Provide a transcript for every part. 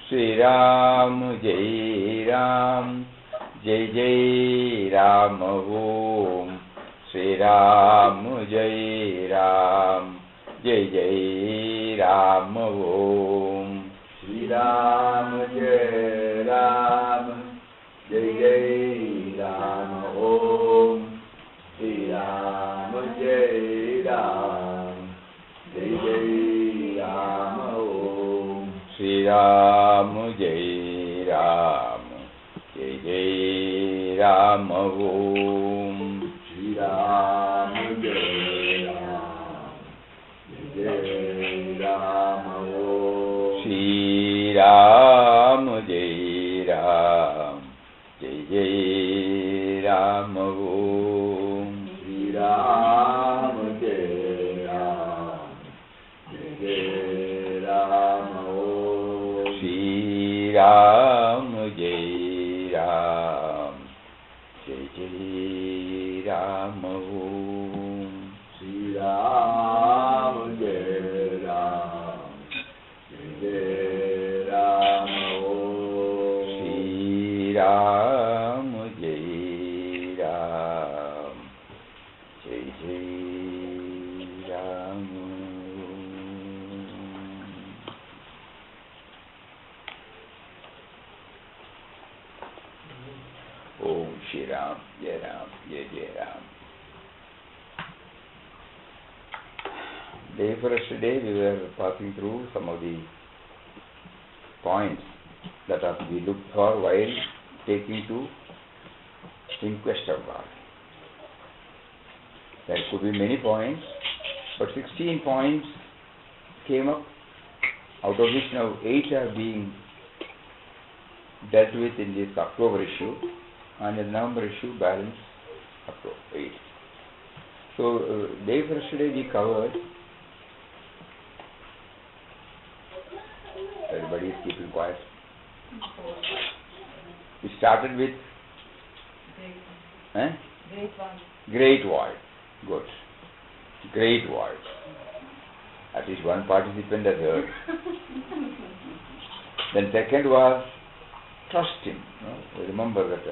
Shri Ram, Jai Ram, Jai Jai Ram Om. Shri Ram, Jai Ram, Jai Jai Ram Om. Shri Ram, Jai Ram, Jai Jai Ram Om. Shri Ram, Jai Ram, Jai Jai Ram Om. Shri Ram, Jai Ram, Jai Jai Ram Om. Shri Ram, Jai Ram, Jai Jai Ram Om. Shri Ram, Jai Ram, Jai Jai Ram Om. Shri Ram, Jai Ram, Jai Jai Ram Om. Shri Ram, Jai Ram, Jai Jai Ram Om. Shri Ram, Jai Ram, Jai Jai Ram Om. Shri Ram, Jai Ram, Jai Jai Ram Om. Om Shri Ram, Jai Ram, Jai Jai Ram. Day for yesterday we were passing through some of the points that are to be looked for while taking to in quest of God. There could be many points, but 16 points came up, out of which now 8 are being dealt with in this October issue, and in the November issue balance up to 8. So, day for yesterday we covered, everybody is keeping quiet. We started with Great Void. Good. Great Void. At least one participant has heard. Then second was trust Him. No? Remember that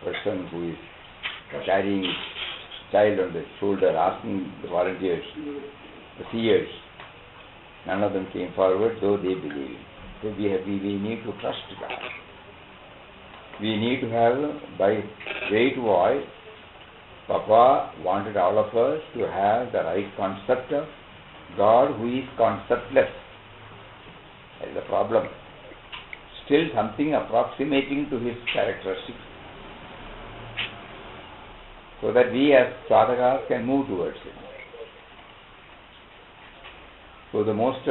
person who is carrying child on the shoulder, asking the volunteers, the seers. None of them came forward, though they believed. So we need to trust God. We need to have, by great voice, Papa wanted all of us to have the right concept of God who is conceptless. That is the problem. Still something approximating to His characteristics, so that we as sadhakas can move towards it. So the most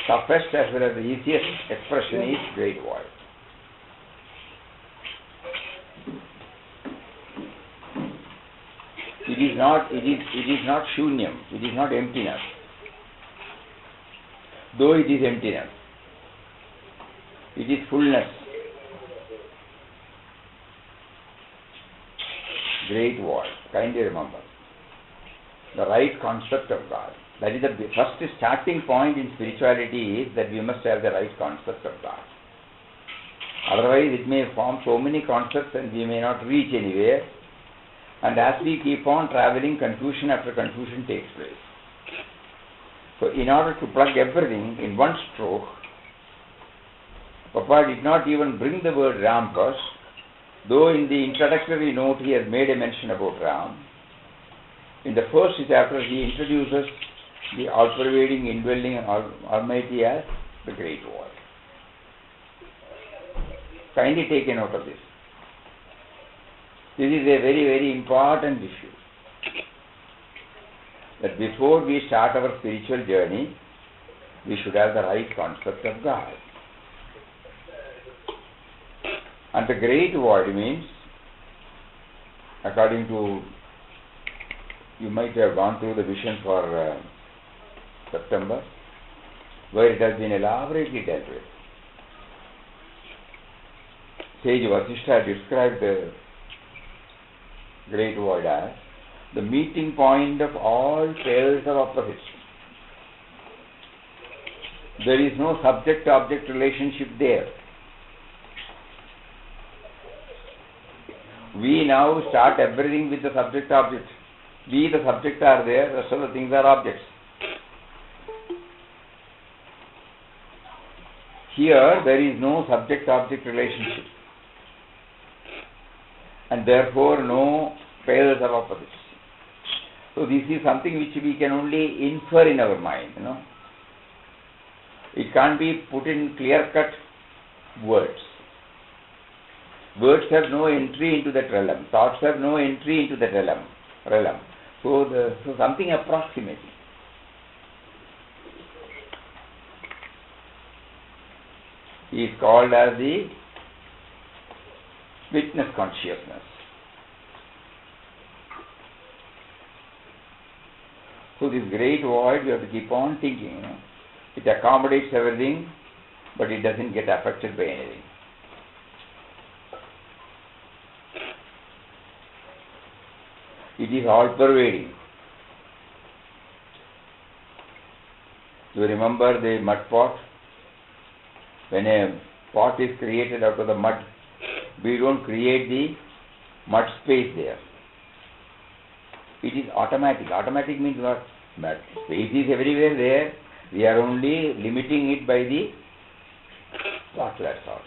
toughest as well as the easiest expression is great void. It is not shunyam, it is not emptiness. Though it is emptiness, it is fullness. Great void. Kindly remember. The right concept of God. That is the first starting point in spirituality, is that we must have the right concept of God. Otherwise it may form so many concepts and we may not reach anywhere. And as we keep on traveling, confusion after confusion takes place. So in order to plug everything in one stroke, Papa did not even bring the word Ram first, though in the introductory note he has made a mention about Ram. In the first chapter he introduces the all-pervading, indwelling Almighty as the Great Void. Kindly take a note of this. This is a very, very important issue. That before we start our spiritual journey, we should have the right concept of God. And the Great Void means, according to, you might have gone through the vision for September, where it has been elaborately dealt with. Sage Vasishtha described the Great Void as the meeting point of all pairs of opposites. There is no subject-object relationship there. We now start everything with the subject-object. We, the subject, are there, rest of the things are objects. Here, there is no subject-object relationship, and therefore no pairs of opposites. So this is something which we can only infer in our mind, It can't be put in clear-cut words. Words have no entry into that realm. Thoughts have no entry into that realm. So something approximate is called as the witness consciousness. So this great void, you have to keep on thinking. It accommodates everything, but it doesn't get affected by anything. It is all pervading. You remember the mud pot? When a pot is created out of the mud, we don't create the mud space there. It is automatic. Automatic means what? Mud space is everywhere there. We are only limiting it by the pot, that's all.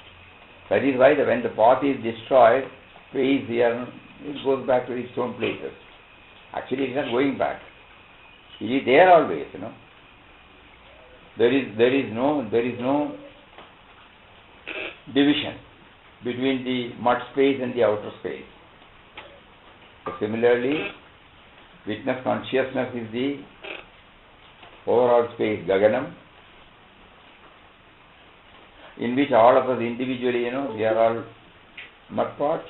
That is why when the pot is destroyed, space here, it goes back to its own places. Actually, it is not going back. It is there always, There is no division between the mud space and the outer space. So similarly, witness consciousness is the overall space, Gaganam, in which all of us individually, we are all mud pots.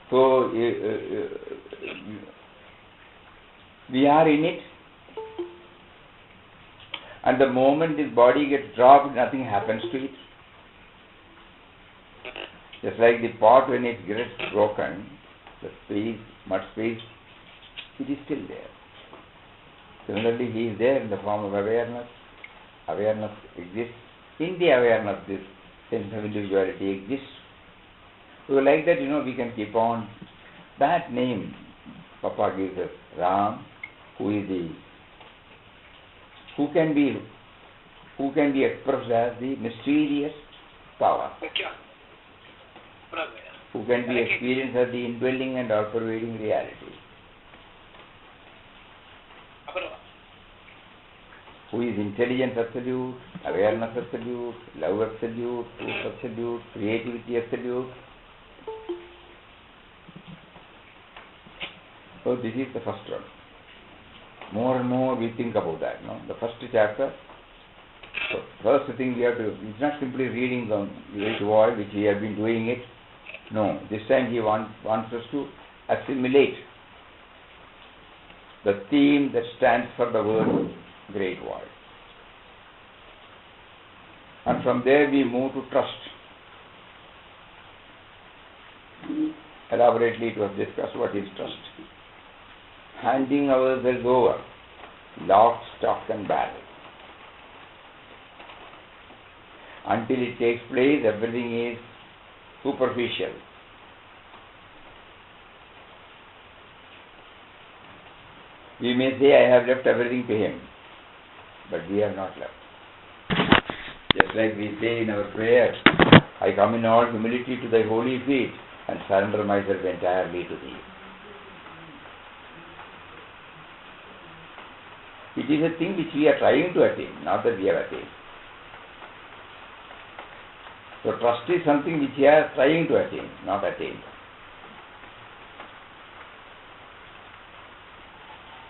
So we are in it, and the moment this body gets dropped, nothing happens to it. Just like the pot, when it gets broken, the space, mud space, it is still there. Similarly, he is there in the form of awareness. Awareness exists. In the awareness, this sense of individuality exists. So like that, we can keep on. That name Papa gives us, Ram, who can be expressed as the mysterious power, who can be experienced as the indwelling and all-pervading reality, who is intelligence absolute, awareness absolute, love absolute, truth absolute, creativity absolute. So this is the first one. More and more we think about that. The first chapter. So first thing we have to. It's not simply reading the great void, which we have been doing it. No, this time he wants us to assimilate the theme that stands for the word great void. And from there we move to trust. Elaborately it was discussed what is trust. Handing ourselves over, lock, stock and barrel. Until it takes place, everything is superficial. We may say, I have left everything to him, but we have not left. Just like we say in our prayer, I come in all humility to thy holy feet and surrender myself entirely to thee. It is a thing which we are trying to attain, not that we have attained. So trust is something which we are trying to attain, not attained.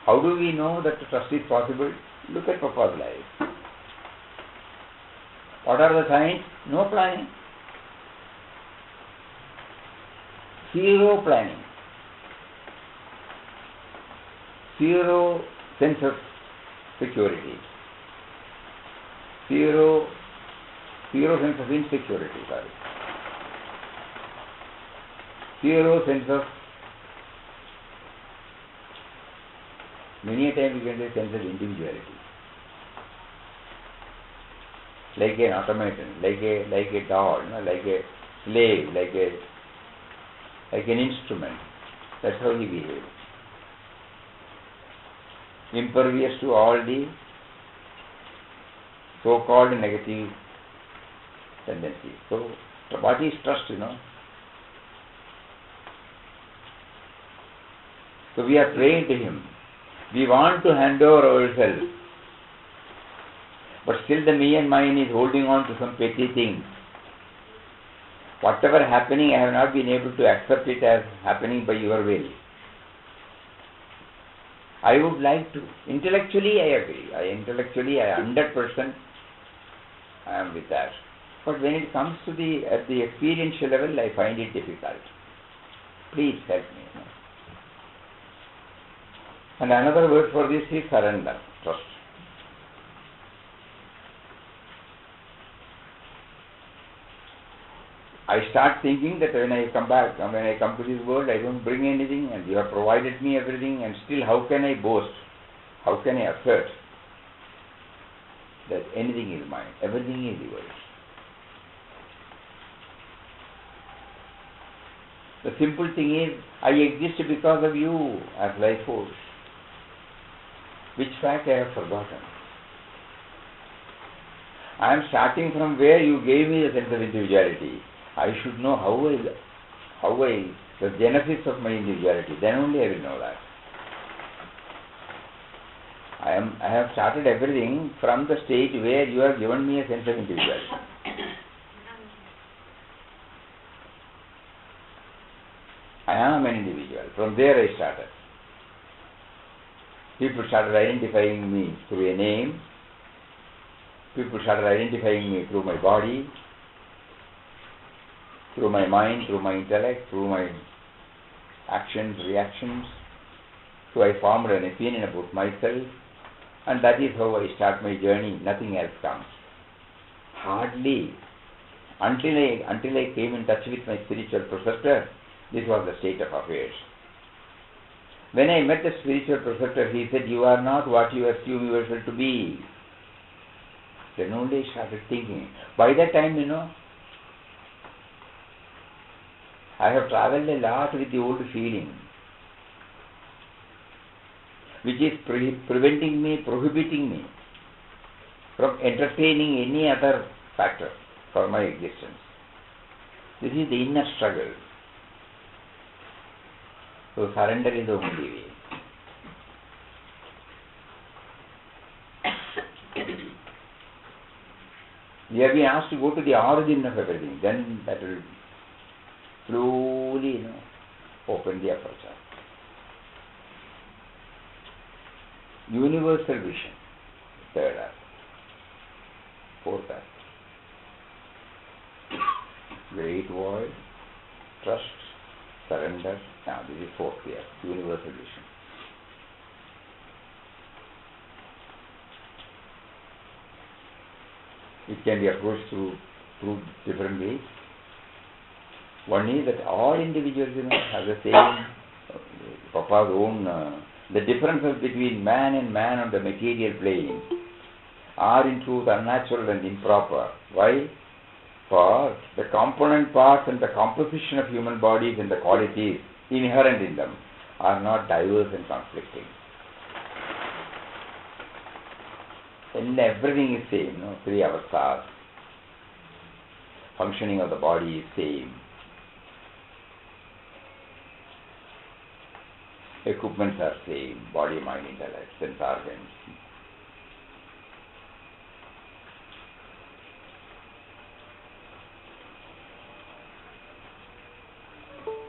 How do we know that trust is possible? Look at Papa's life. What are the signs? No planning. Zero planning. Zero sense of security. Zero sense of insecurity, Zero sense of, many a time we can say sense of individuality. like an automaton, like a doll, like a slave, like an instrument. That's how he behaves. Impervious to all the so-called negative tendencies. So, what is trust, So we are praying to him. We want to hand over ourselves. But still the me and mine is holding on to some petty things. Whatever happening, I have not been able to accept it as happening by your will. I would like to. Intellectually, I agree. I 100% I am with that. But when it comes to at the experiential level, I find it difficult. Please help me. And another word for this is surrender, trust. I start thinking that when I come back, when I come to this world, I don't bring anything, and you have provided me everything, and still how can I boast? How can I assert that anything is mine? Everything is yours. The simple thing is, I exist because of you as life force, which fact I have forgotten. I am starting from where you gave me the sense of individuality. I should know the genesis of my individuality. Then only I will know that. I have started everything from the stage where you have given me a sense of individuality. I am an individual. From there I started. People started identifying me through a name. People started identifying me through my body, through my mind, through my intellect, through my actions, reactions. So I formed an opinion about myself, and that is how I start my journey. Nothing else comes. Hardly. Until I came in touch with my spiritual preceptor, this was the state of affairs. When I met the spiritual preceptor, he said, "You are not what you assume yourself to be." Then only I started thinking. By that time, I have traveled a lot with the old feeling, which is prohibiting me from entertaining any other factor for my existence. This is the inner struggle. So surrender is the only way. We have been asked to go to the origin of everything. Then that will slowly, open the aperture. Universal vision, third act. Fourth act. Great void, trust, surrender. Now this is fourth here, universal vision. It can be approached through different ways. One is that all individuals, have the same, Papa's own, the differences between man and man on the material plane are in truth unnatural and improper. Why? For the component parts and the composition of human bodies and the qualities inherent in them are not diverse and conflicting. And everything is same, three avastha's. Functioning of the body is same. Equipments are same, body, mind, intellect, sense organs.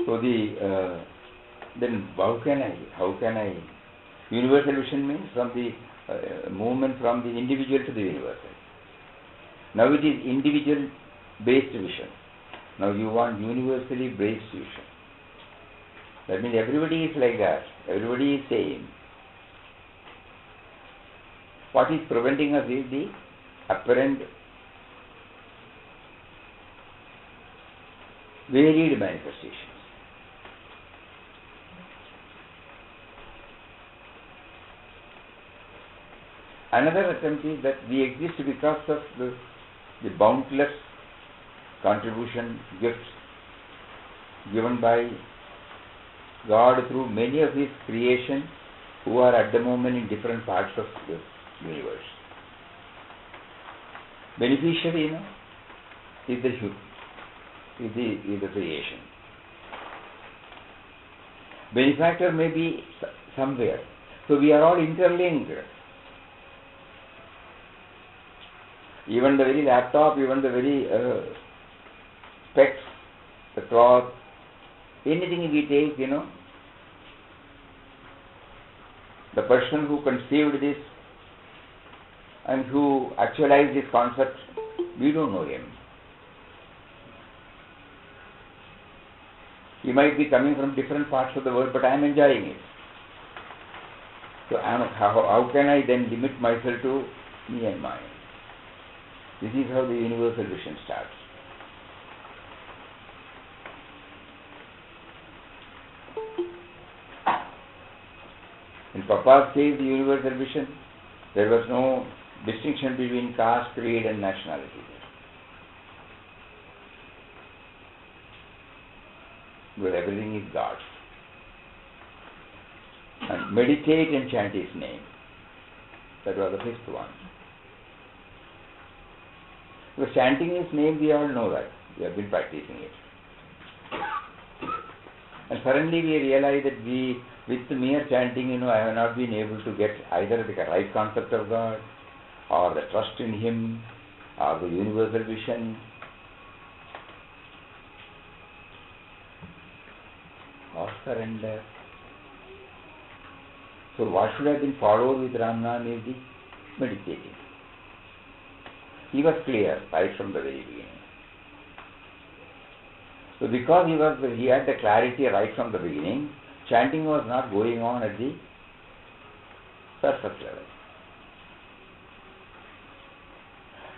So then how can I? Universal vision means from the movement from the individual to the universal. Now it is individual-based vision. Now you want universally based vision. That means everybody is like that. Everybody is same. What is preventing us is the apparent varied manifestations. Another attempt is that we exist because of the the boundless contribution, gifts given by God through many of His creation who are at the moment in different parts of the universe. Beneficiary, is the creation. Benefactor may be somewhere. So we are all interlinked. Even the very laptop, even the very specs, the cloth, anything we take, the person who conceived this and who actualized this concept, we don't know him. He might be coming from different parts of the world, but I am enjoying it. So how can I then limit myself to me and mine? This is how the universal vision starts. In Papa's case, the universal vision, there was no distinction between caste, creed and nationality. Because everything is God. And meditate and chant His name. That was the fifth one. Because chanting His name, we all know that. We have been practicing it. And suddenly we realize that with mere chanting, I have not been able to get either the right concept of God, or the trust in Him, or the universal vision, or surrender. So what should have been followed with Ramnam is the meditating. He was clear right from the very beginning. So because he had the clarity right from the beginning, chanting was not going on at the surface level.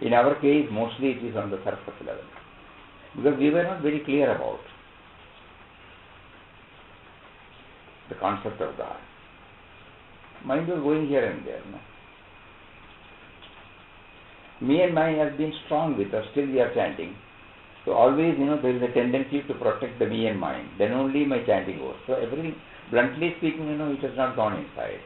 In our case, mostly it is on the surface level. Because we were not very clear about the concept of God. Mind was going here and there. Me and mine has been strong with us, still we are chanting. So always, there is a tendency to protect the me and mine. Then only my chanting goes. So everything, bluntly speaking, it has not gone inside.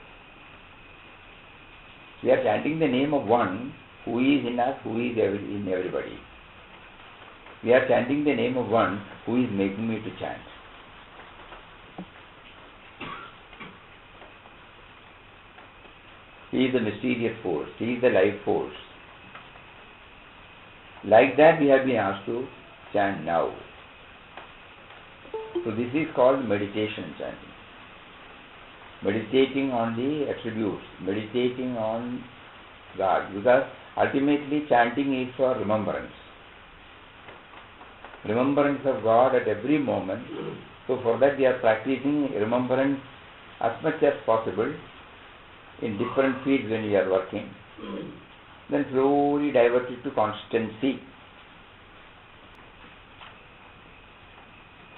We are chanting the name of one who is in us, who is in everybody. We are chanting the name of one who is making me to chant. He is the mysterious force. He is the life force. Like that we have been asked to chant now. So this is called meditation chanting. Meditating on the attributes, meditating on God. Because ultimately chanting is for remembrance. Remembrance of God at every moment. So for that we are practicing remembrance as much as possible in different fields when we are working. Then slowly divert it to constancy.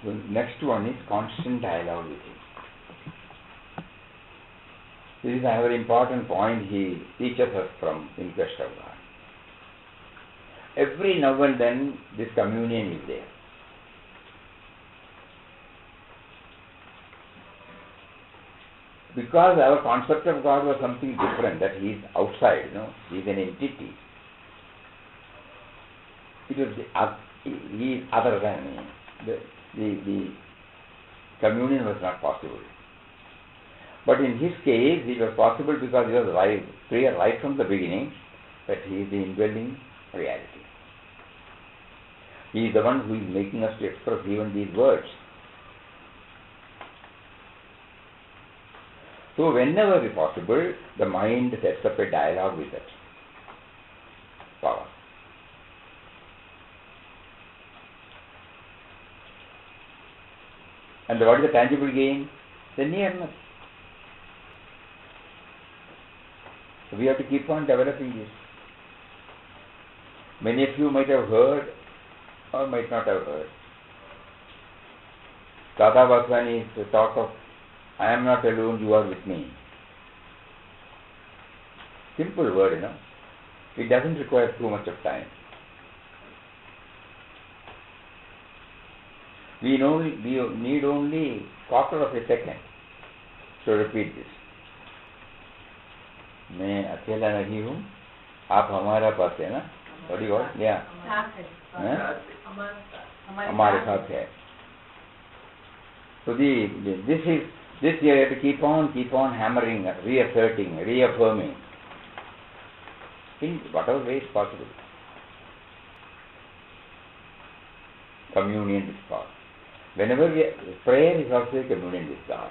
The next one is constant dialogue with Him. This is a very important point He teaches us from In Quest of God. Every now and then this communion is there. Because our concept of God was something different, that He is outside, He is an entity. He is other than me. The communion was not possible. But in his case, it was possible because he was clear right from the beginning that He is the indwelling reality. He is the one who is making us to express even these words. So whenever it is possible, the mind sets up a dialogue with that power. And what is the tangible gain? The nearness. So we have to keep on developing this. Many of you might have heard or might not have heard. Tata Vaswani's talk of I am not alone, you are with me. Simple word, It doesn't require too much of time. We need only quarter of a second to repeat this. मैं अकेला नहीं हूँ, आप हमारा पास है ना? What do you want? Yeah. हमारे साथ है. So this you have to keep on hammering, reasserting, reaffirming in whatever way is possible. Communion with God. Whenever prayer is also a communion with God.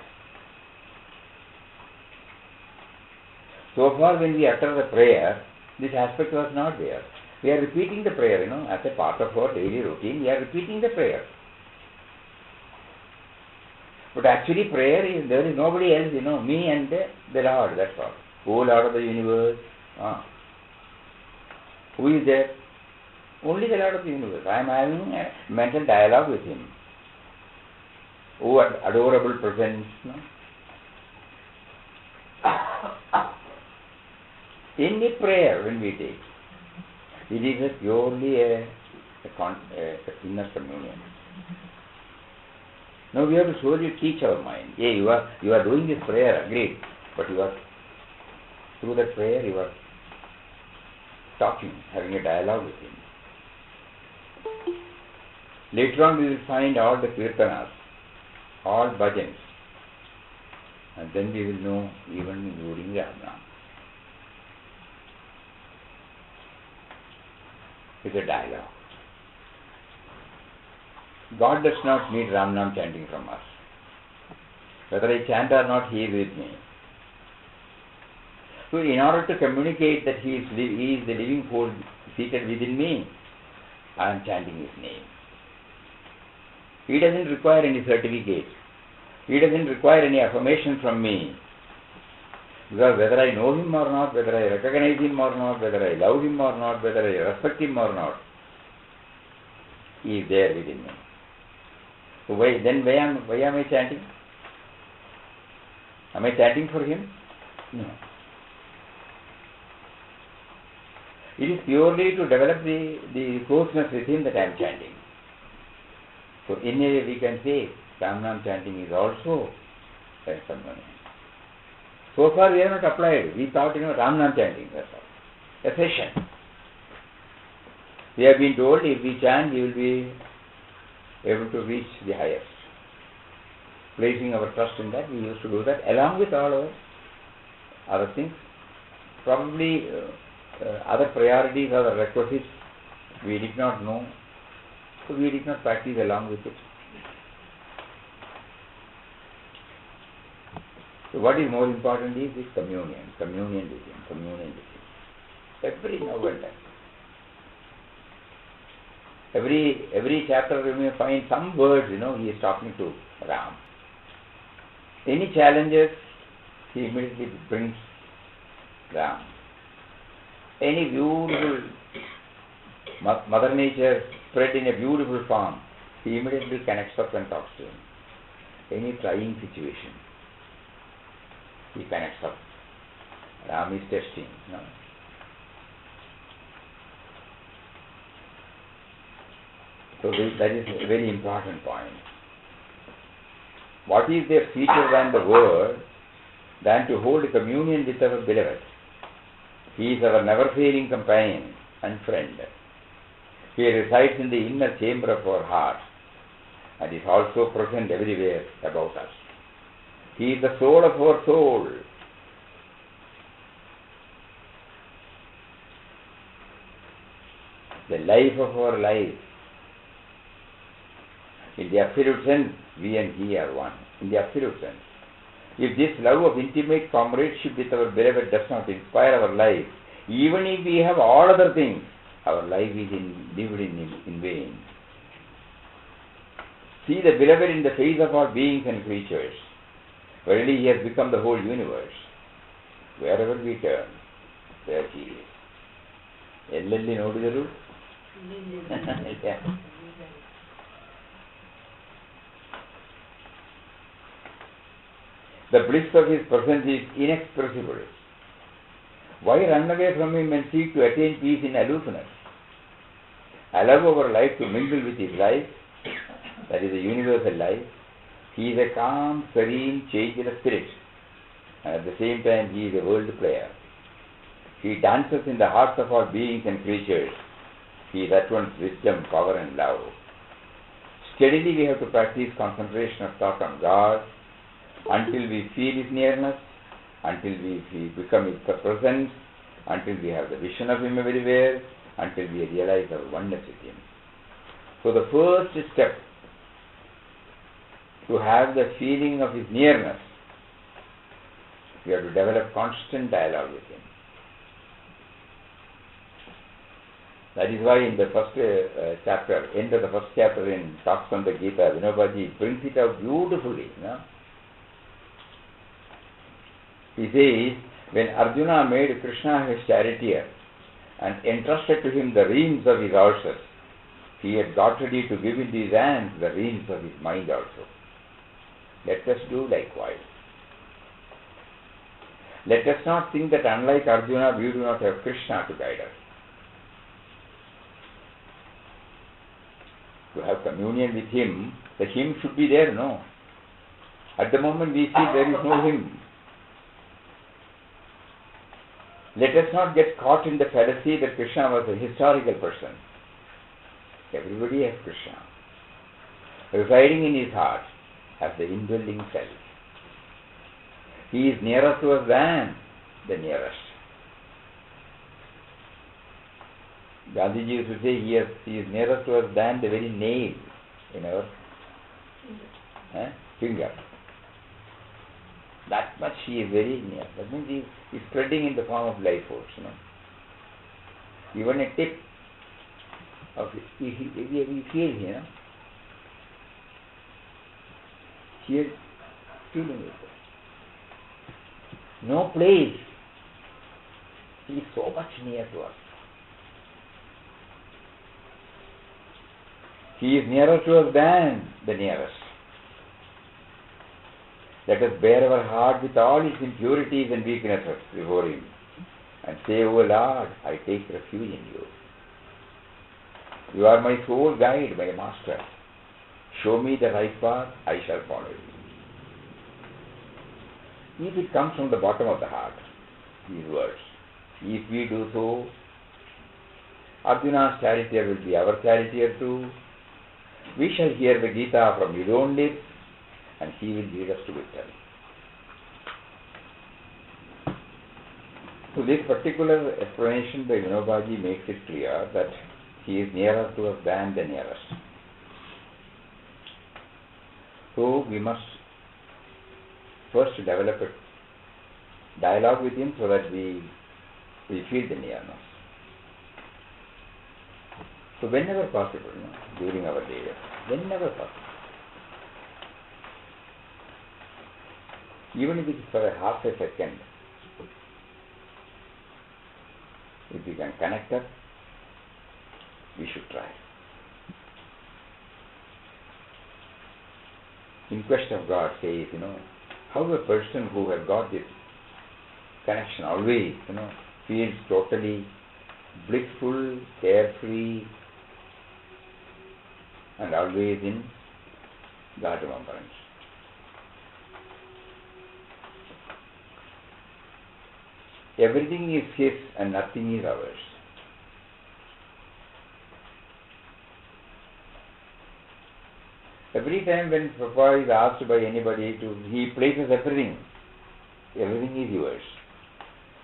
So far when we utter the prayer, this aspect was not there. We are repeating the prayer, as a part of our daily routine, we are repeating the prayer. But actually prayer is, there is nobody else, me and the Lord, that's all. Oh Lord of the universe. Who is there? Only the Lord of the universe. I am having a mental dialogue with Him. Oh adorable presence. Any prayer when we take, it is purely a inner communion. Now we have to slowly teach our mind. Yeah, you are doing this prayer, agreed, but through that prayer you are talking, having a dialogue with Him. Later on we will find all the kirtanas, all bhajans, and then we will know even including Ramnam. It's a dialogue. God does not need Ramnam chanting from us. Whether I chant or not, He is with me. So in order to communicate that He is the living force seated within me, I am chanting His name. He doesn't require any certificate. He doesn't require any affirmation from me. Because whether I know Him or not, whether I recognize Him or not, whether I love Him or not, whether I respect Him or not, He is there within me. So why am I chanting? Am I chanting for Him? No. It is purely to develop the closeness with Him that I am chanting. So in a way we can say Ramnam chanting is also a ceremony. So far we have not applied. We thought, Ramnam chanting, that's all. A session. We have been told if we chant, we will be able to reach the highest. Placing our trust in that, we used to do that along with all our other things. Probably other priorities, other requisites, we did not know. So we did not practice along with it. So what is more important is this communion with Him. Every now and then. Every chapter you may find some words, He is talking to Ram. Any challenges, He immediately brings Ram. Any beautiful Mother Nature spread in a beautiful form, He immediately connects up and talks to him. Any trying situation, He connects up. Ram is testing. So that is a very important point. What is there sweeter than the word than to hold communion with our beloved? He is our never-failing companion and friend. He resides in the inner chamber of our heart and is also present everywhere about us. He is the soul of our soul. The life of our life. In the absolute sense, we and He are one. In the absolute sense. If this love of intimate comradeship with our beloved does not inspire our life, even if we have all other things, our life is lived in vain. See the beloved in the face of all beings and creatures. Verily He has become the whole universe. Wherever we turn, there He is. ಎಲ್ಲೆಲ್ಲಿ ನೋಡಿದರೂ The bliss of His presence is inexpressible. Why run away from Him and seek to attain peace in aloofness? Allow our life to mingle with His life that is the universal life. He is a calm, serene, changeless spirit. And at the same time, he is a world player. He dances in the hearts of all beings and creatures. He is at once wisdom, power and love. Steadily we have to practice concentration of thought on God until we feel His nearness, until we become His presence, until we have the vision of Him everywhere, until we realize our oneness with Him. So the first step to have the feeling of His nearness, we have to develop constant dialogue with Him. That is why in the first chapter, end of the first chapter in Talks on the Gita, Vinobaji brings it out beautifully. He says, when Arjuna made Krishna his charioteer and entrusted to him the reins of his horses, he had got ready to give into his hands the reins of his mind also. Let us do likewise. Let us not think that unlike Arjuna, we do not have Krishna to guide us. To have communion with Him, the Him should be there, no? At the moment we see there is no Him. Let us not get caught in the fallacy that Krishna was a historical person. Everybody has Krishna residing in his heart as the indwelling self. He is nearer to us than the nearest. Gandhiji used to say he is nearer to us than the very nail in our finger. That much he is very near. That means he is spreading in the form of life force. Even a tip of it, we feel here. Here, feeling it. No place. He is so much near to us. He is nearer to us than the nearest. Let us bear our heart with all its impurities and weaknesses before Him and say, O Lord, I take refuge in You. You are my sole guide, my master. Show me the right path, I shall follow You. If it comes from the bottom of the heart, these words, if we do so, Arjuna's charioteer will be our charioteer too. We shall hear the Gita from His own lips, and He will lead us to victory. So this particular explanation by Vinobaji makes it clear that He is nearer to us than the nearest. So we must first develop a dialogue with Him so that we feel the nearness. So whenever possible, during our day, whenever possible. Even if it is for a half a second, if we can connect us, we should try. In Quest of God says, how a person who has got this connection always, feels totally blissful, carefree, and always in God remembrance. Everything is His and nothing is ours. Every time when Papa is asked by anybody he places everything. Everything is yours.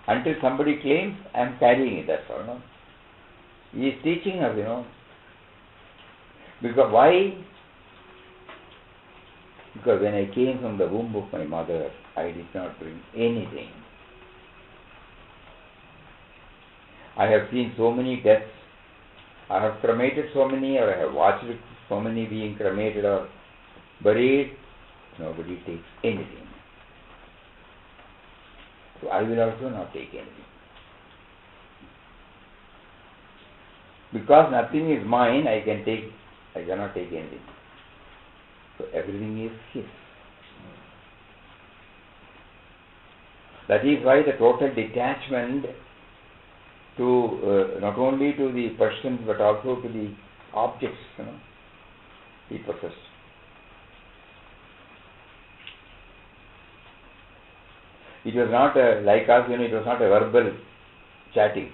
Until somebody claims, I am carrying it, that's all. He is teaching us, Because why? Because when I came from the womb of my mother, I did not bring anything. I have seen so many deaths. I have cremated so many, or I have watched so many being cremated or buried. Nobody takes anything. So I will also not take anything. Because nothing is mine, I cannot take anything. So everything is His. That is why the total detachment to not only to the persons but also to the objects he possessed. It was not like us, it was not a verbal chatting.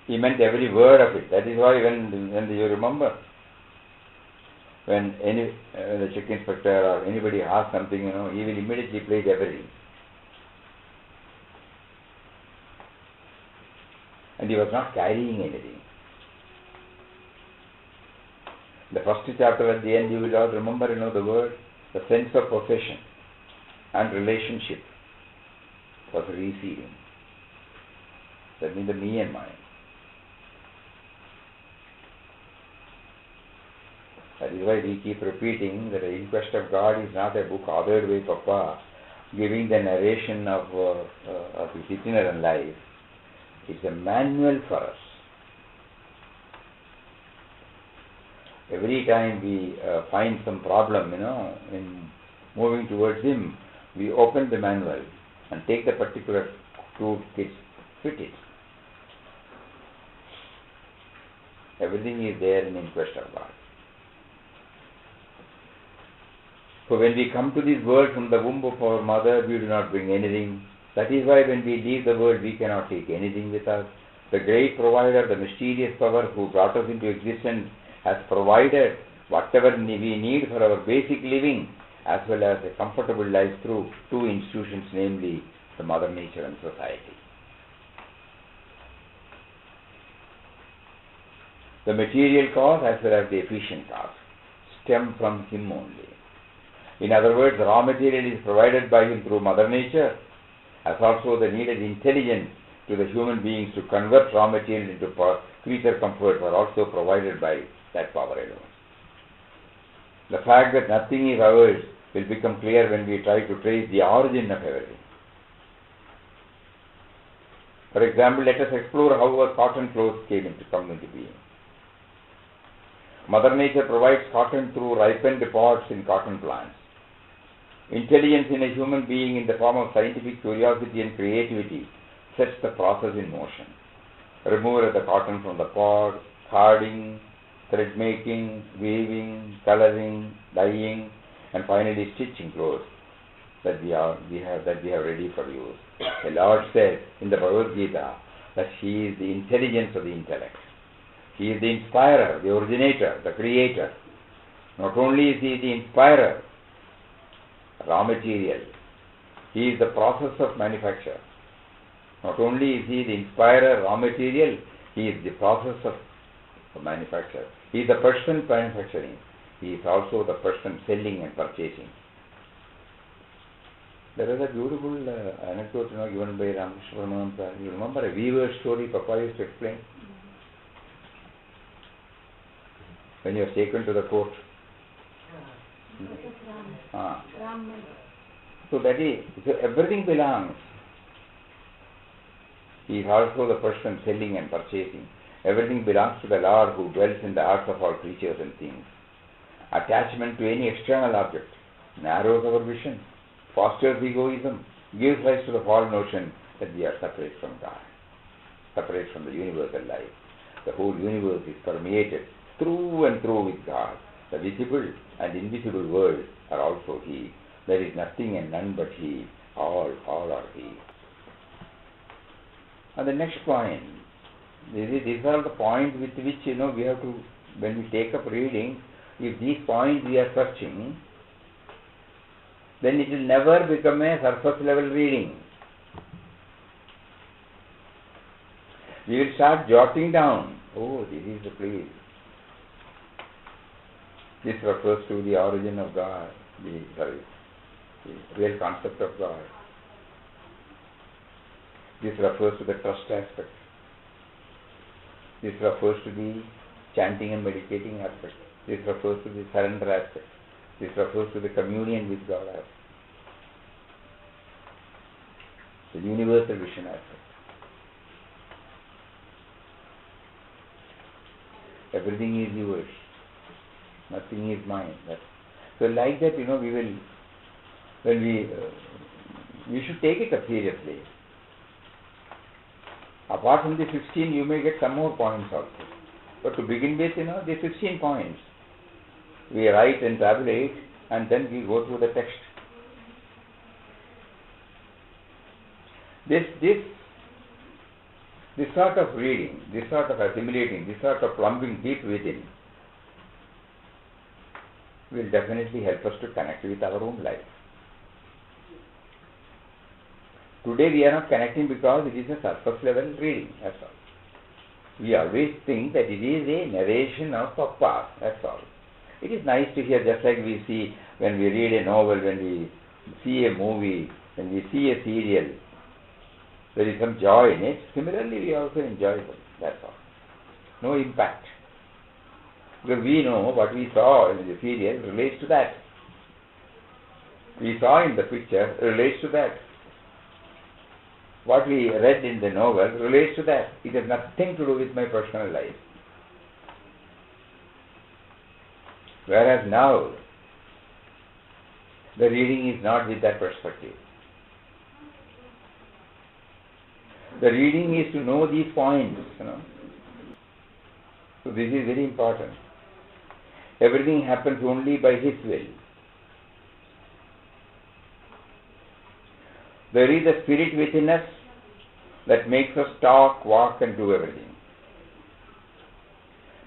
He meant every word of it. That is why when you remember, when the check inspector or anybody asks something, he will immediately place everything. And he was not carrying anything. The first chapter at the end, you will all remember, the word, the sense of possession and relationship was receding. That means the me and mine. That is why we keep repeating that the Inquest of God is not a book authored by Papa, giving the narration of his itinerant life. It's a manual for us. Every time we find some problem, in moving towards Him, we open the manual and take the particular toolkit, fit it. Everything is there in Inquest of God. So when we come to this world from the womb of our mother, we do not bring anything. That is why when we leave the world, we cannot take anything with us. The great provider, the mysterious power who brought us into existence, has provided whatever we need for our basic living, as well as a comfortable life through two institutions, namely the Mother Nature and society. The material cause as well as the efficient cause stem from Him only. In other words, the raw material is provided by Him through Mother Nature, as also the needed intelligence to the human beings to convert raw material into creature comforts are also provided by that power alone. The fact that nothing is ours will become clear when we try to trace the origin of everything. For example, let us explore how our cotton clothes come into being. Mother Nature provides cotton through ripened pods in cotton plants. Intelligence in a human being in the form of scientific curiosity and creativity sets the process in motion. Removal of the cotton from the pod, carding, thread making, weaving, coloring, dyeing, and finally stitching clothes that we have ready for use. The Lord said in the Bhagavad Gita that He is the intelligence of the intellect. He is the inspirer, the originator, the creator. Not only is He the inspirer, raw material, He is the process of manufacture. Not only is He the inspirer, raw material, He is the process of manufacture. He is the person manufacturing. He is also the person selling and purchasing. There is a beautiful anecdote given by Ramakrishna Paramahamsa. You remember a weaver's story Papa used to explain? When you are taken to the court. So everything belongs. He is also the person selling and purchasing. Everything belongs to the Lord who dwells in the hearts of all creatures and things. Attachment to any external object narrows our vision, fosters egoism, gives rise to the false notion that we are separate from God, separate from the universal life. The whole universe is permeated through and through with God. The visible and invisible world are also He. There is nothing and none but He. All are He. And the next point, these are the points with which we have to, when we take up reading, if these points we are searching, then it will never become a surface level reading. We will start jotting down, this is the place. This refers to the origin of God, the real concept of God. This refers to the trust aspect. This refers to the chanting and meditating aspect. This refers to the surrender aspect. This refers to the communion with God aspect. The universal vision aspect. Everything is yours. Nothing is mine. So like that, we should take it up seriously. Apart from the 16, you may get some more points also. But to begin with, the 16 points, we write and tabulate, and then we go through the text. This sort of reading, this sort of assimilating, this sort of plumbing deep within will definitely help us to connect with our own life. Today we are not connecting because it is a surface level reading, that's all. We always think that it is a narration of a past, that's all. It is nice to hear, just like we see when we read a novel, when we see a movie, when we see a serial, there is some joy in it. Similarly, we also enjoy it, that's all. No impact. Because we know what we saw in the serial relates to that. We saw in the picture relates to that. What we read in the novel relates to that. It has nothing to do with my personal life. Whereas now, the reading is not with that perspective. The reading is to know these points, So this is very important. Everything happens only by His will. There is a spirit within us that makes us talk, walk and do everything.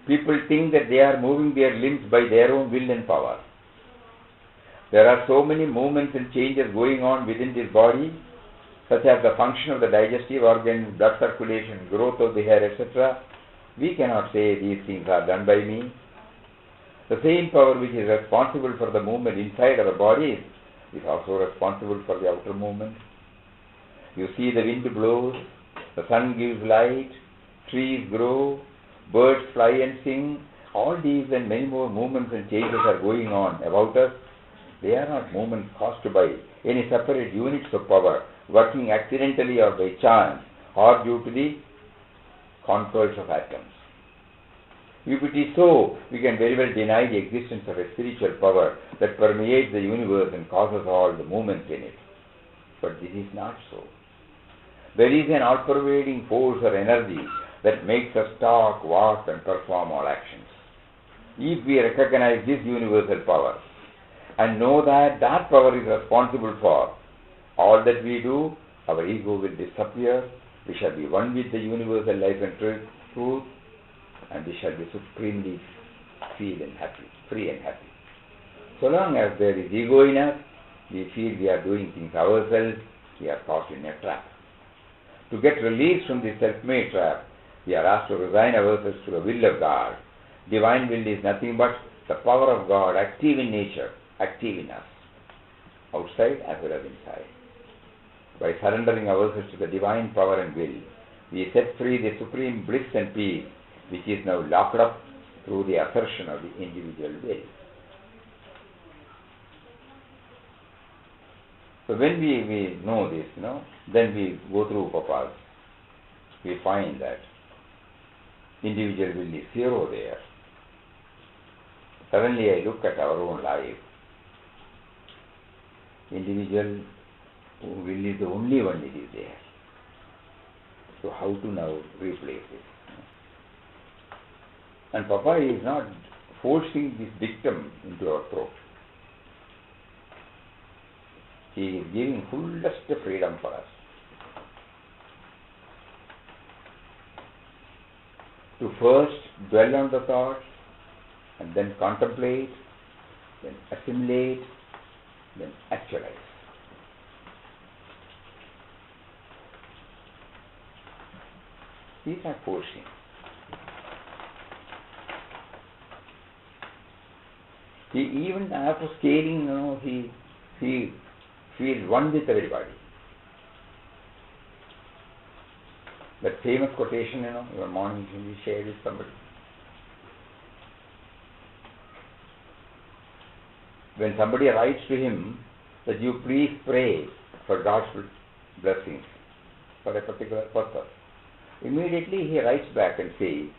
People think that they are moving their limbs by their own will and power. There are so many movements and changes going on within this body, such as the function of the digestive organ, blood circulation, growth of the hair, etc. We cannot say these things are done by me. The same power which is responsible for the movement inside our bodies is also responsible for the outer movement. You see, the wind blows, the sun gives light, trees grow, birds fly and sing. All these and many more movements and changes are going on about us. They are not movements caused by any separate units of power working accidentally or by chance or due to the concourse of atoms. If it is so, we can very well deny the existence of a spiritual power that permeates the universe and causes all the movements in it. But this is not so. There is an all-pervading force or energy that makes us talk, walk and perform all actions. If we recognize this universal power and know that that power is responsible for all that we do, our ego will disappear. We shall be one with the universal life and truth, and we shall be supremely free and happy. So long as there is ego in us, we feel we are doing things ourselves, we are caught in a trap. To get released from this self-made trap, we are asked to resign ourselves to the will of God. Divine will is nothing but the power of God active in nature, active in us, outside as well as inside. By surrendering ourselves to the divine power and will, we set free the supreme bliss and peace which is now locked up through the assertion of the individual will. So when we know this, then we go through Upapas, we find that individual will is zero there. Suddenly I look at our own life. Individual will is the only one that is there. So how to now replace it? And Papa is not forcing this dictum into our throat. He is giving fullest freedom for us to first dwell on the thoughts and then contemplate, then assimilate, then actualize. These are forcing. He even after scaling, he feels one with everybody. That famous quotation, your morning we shared with somebody. When somebody writes to him that you please pray for God's blessings for a particular purpose, immediately he writes back and says,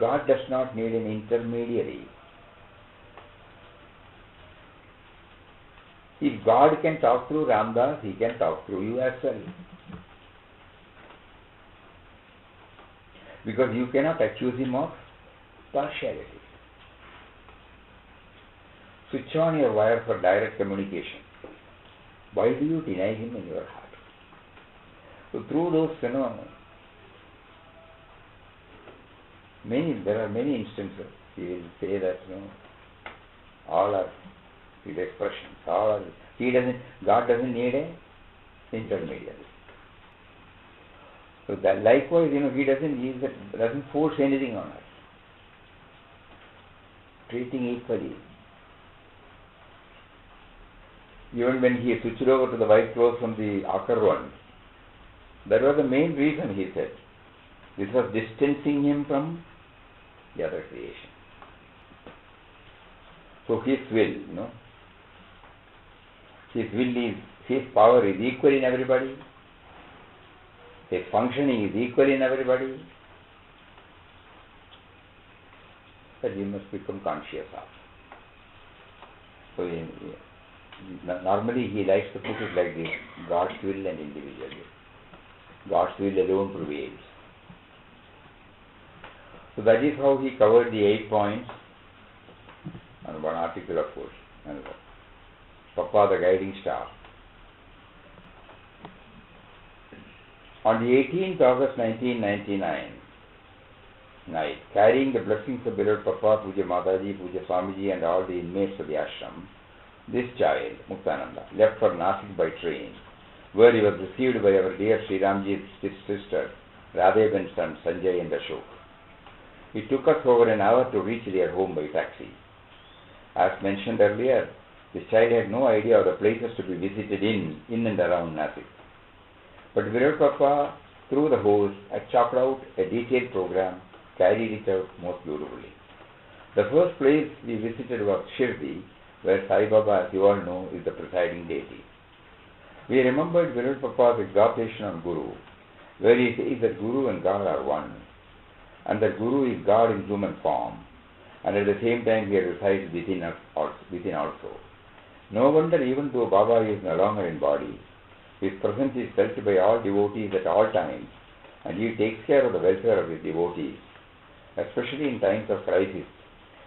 God does not need an intermediary. If God can talk through Ramdas, He can talk through you as well. Because you cannot accuse Him of partiality. Switch on your wire for direct communication. Why do you deny Him in your heart? So through those, there are many instances. He will say that, all are his expressions, God doesn't need a intermediary. So that likewise, he doesn't force anything on us. Treating equally. Even when he switched over to the white clothes from the Akar one, that was the main reason, he said. This was distancing him from the other creation. So his will, his power is equal in everybody. His functioning is equal in everybody. That we must become conscious of. So normally he likes to put it like this: God's will and individual will. God's will alone prevails. So that is how he covered the 8 points on one article, of course. Another. Papa, the guiding star. On the 18th August 1999 night, carrying the blessings of beloved Papa, Puja Mataji, Puja Swamiji and all the inmates of the ashram, this child, Muktananda, left for Nasik by train, where he was received by our dear Sri Ramji's sister, Radheben's son Sanjay and Ashok. It took us over an hour to reach their home by taxi. As mentioned earlier, this child had no idea of the places to be visited in and around Nasik. But Virat Papa, through the host, had chopped out a detailed program, carried it out most beautifully. The first place we visited was Shirdi, where Sai Baba, as you all know, is the presiding deity. We remembered Virat Papa's exhortation on Guru, where he says that Guru and God are one, and that Guru is God in human form, and at the same time he resides within us also. No wonder, even though Baba is no longer in body, his presence is felt by all devotees at all times, and he takes care of the welfare of his devotees, especially in times of crisis,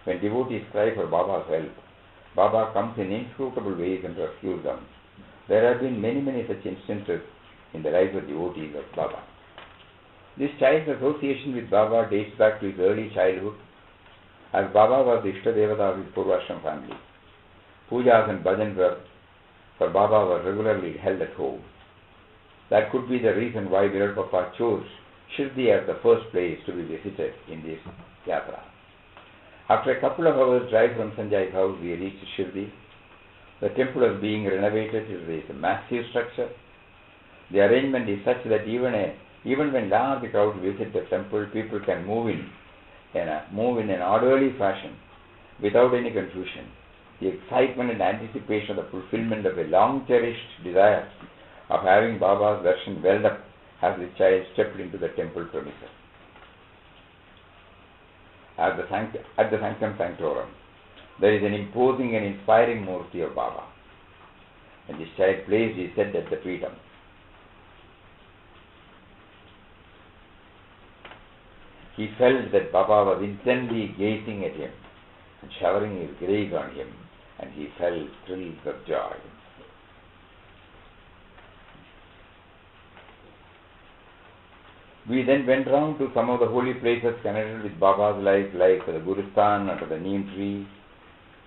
when devotees cry for Baba's help. Baba comes in inscrutable ways and rescues them. There have been many such instances in the lives of devotees of Baba. This child's association with Baba dates back to his early childhood, as Baba was the Ishta Devata of his Purvashram family. Pujas and bhajans for Baba were regularly held at home. That could be the reason why Virat Papa chose Shirdi as the first place to be visited in this yatra. After a couple of hours' drive from Sanjay's house, we reached Shirdi. The temple is being renovated. It is a massive structure. The arrangement is such that even when large crowds visit the temple, people can move in an orderly fashion without any confusion. The excitement and anticipation of the fulfillment of a long-cherished desire of having Baba's darshan welled up as the child stepped into the temple premises. At the Sanctum Sanctorum, there is an imposing and inspiring murti of Baba, and this child placed his head at the Peetham. He felt that Baba was intently gazing at him and showering his grace on him, and he felt thrills of joy. We then went round to some of the holy places connected with Baba's life, like the Guristan under the neem tree,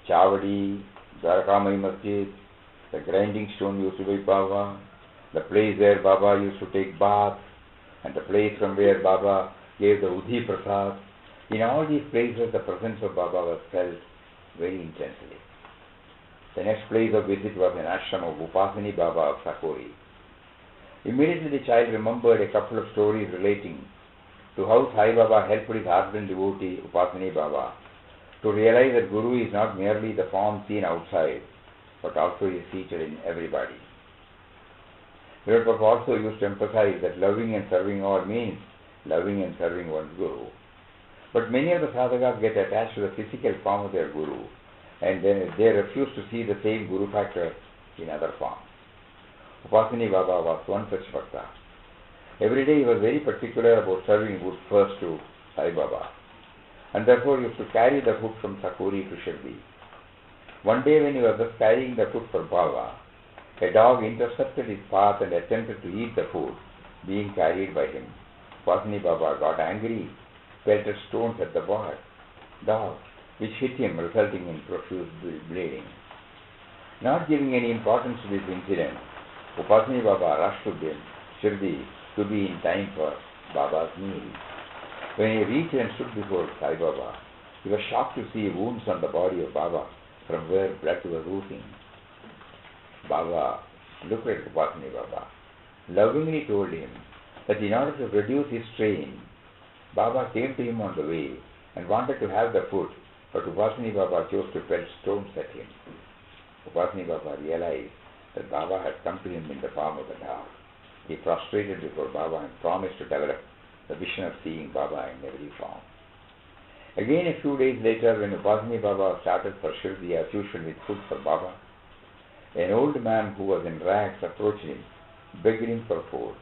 Chavadi, Dwarakamai Masjid, the grinding stone used to be Baba, the place where Baba used to take bath, and the place from where Baba gave the Udhi Prasad. In all these places, the presence of Baba was felt very intensely. The next place of visit was an ashram of Upasani Baba of Sakori. Immediately the child remembered a couple of stories relating to how Sai Baba helped his ardent devotee Upasani Baba to realize that Guru is not merely the form seen outside, but also is seated in everybody. Virat Papa also used to emphasize that loving and serving all means loving and serving one's Guru. But many of the sadhakas get attached to the physical form of their Guru, and then they refuse to see the same Guru factor in other forms. Upasani Baba was one such bhakta. Every day he was very particular about serving food first to Sai Baba, and therefore used to carry the food from Sakori to Shirdi. One day when he was just carrying the food for Baba, a dog intercepted his path and attempted to eat the food, being carried by him. Upasani Baba got angry, pelted stones at the dog, which hit him, resulting in profuse bleeding. Not giving any importance to this incident, Upasani Baba rushed to Shirdi to be in time for Baba's meal. When he reached and stood before Sai Baba, he was shocked to see wounds on the body of Baba from where blood was oozing. Baba looked at Upasani Baba, lovingly told him that in order to reduce his strain, Baba came to him on the way and wanted to have the food, but Upasani Baba chose to pelt stones at him. Upasani Baba realized that Baba had come to him in the form of a dog. He prostrated before Baba and promised to develop the vision of seeing Baba in every form. Again, a few days later, when Upasani Baba started for Shirdi as usual with food for Baba, an old man who was in rags approached him, begged him for food.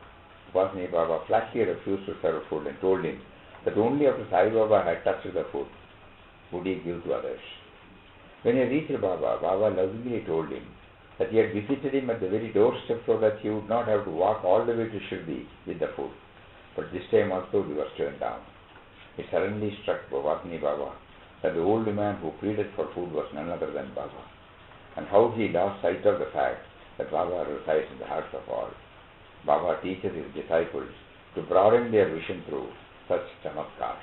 Upasani Baba flatly refused to serve food and told him that only after Sai Baba had touched the food would he give to others. When he reached Baba, Baba lovingly told him that he had visited him at the very doorstep so that he would not have to walk all the way to Shirdi with the food. But this time also he was turned down. It suddenly struck Upasani Baba that the old man who pleaded for food was none other than Baba, and how he lost sight of the fact that Baba resides in the hearts of all. Baba teaches his disciples to broaden their vision through such chamatkars.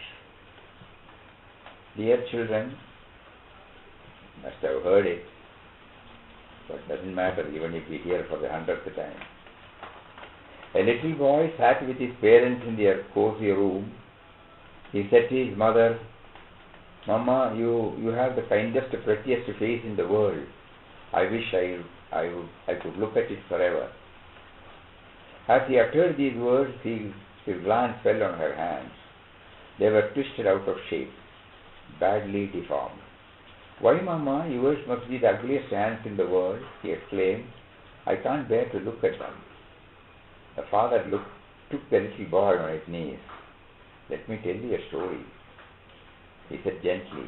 Dear children, must have heard it, but doesn't matter even if we hear for the 100th time. A little boy sat with his parents in their cozy room. He said to his mother, "Mama, you have the kindest, prettiest face in the world. I wish I could look at it forever." As he uttered these words, his glance fell on her hands. They were twisted out of shape, badly deformed. "Why, Mama, yours must be the ugliest hands in the world," he exclaimed. "I can't bear to look at them." The father took the little boy on his knees. "Let me tell you a story," he said gently.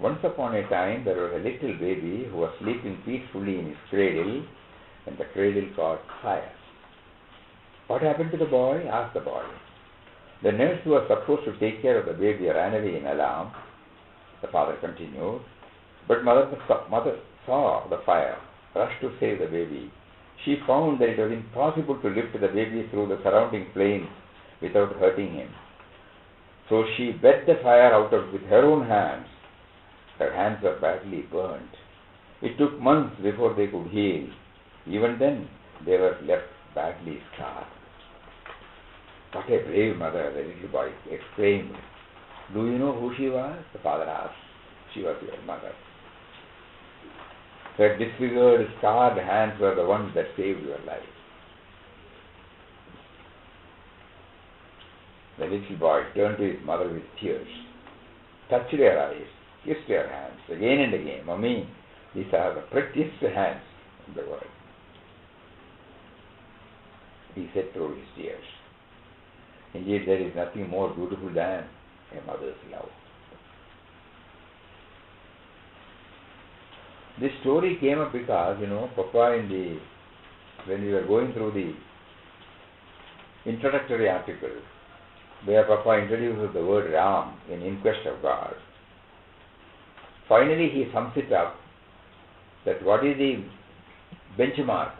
"Once upon a time there was a little baby who was sleeping peacefully in his cradle when the cradle caught fire." "What happened to the boy?" asked the boy. "The nurse who was supposed to take care of the baby ran away in alarm," the father continued. "But mother saw the fire, rushed to save the baby. She found that it was impossible to lift the baby through the surrounding flames without hurting him. So she bet the fire out with her own hands. Her hands were badly burnt. It took months before they could heal. Even then, they were left badly scarred." "What a brave mother," the little boy exclaimed. "Do you know who she was?" the father asked. "She was your mother. Her disfigured, scarred hands were the ones that saved your life." The little boy turned to his mother with tears, touched her eyes, kissed her hands again and again. "Mummy, these are the prettiest hands in the world," he said through his tears. Indeed, there is nothing more beautiful than a mother's love. This story came up because, Papa, when we were going through the introductory article, where Papa introduces the word Ram in Quest of God, finally he sums it up that what is the benchmark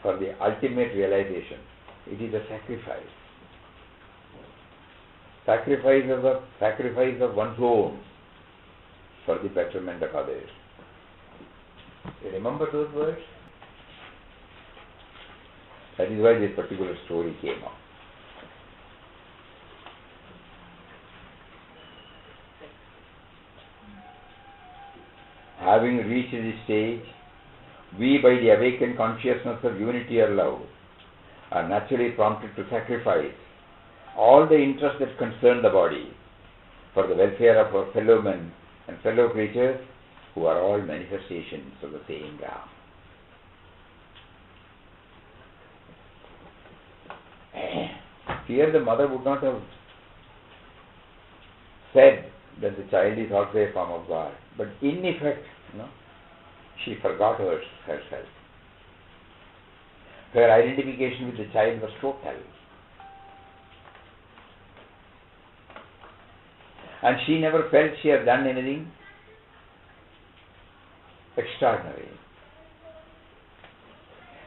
for the ultimate realization? It is a sacrifice. Sacrifice of one's own for the betterment of others. You remember those words? That is why this particular story came up. Having reached this stage, we, by the awakened consciousness of unity or love, are naturally prompted to sacrifice all the interests that concern the body for the welfare of our fellow men and fellow creatures, who are all manifestations of the same Ram. Here the mother would not have said that the child is also a form of God, but in effect, she forgot herself. Her identification with the child was total. And she never felt she had done anything extraordinary.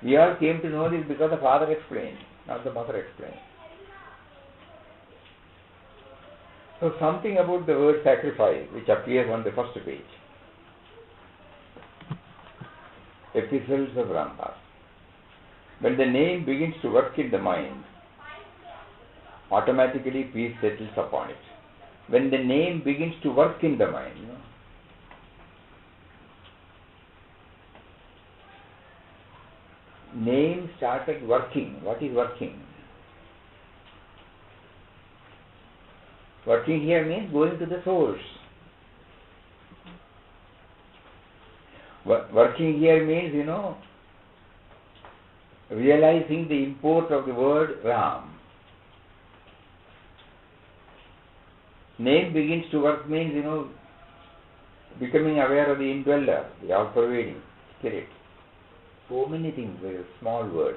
We all came to know this because the father explained, not the mother explained. So something about the word sacrifice which appears on the first page. Epistles of Ramdas. When the name begins to work in the mind, automatically peace settles upon it. When the name begins to work in the mind, name started working. What is working? Working here means going to the source. Working here means, realizing the import of the word Ram. Name begins to work means, becoming aware of the indweller, the all-pervading spirit. So many things, a small word.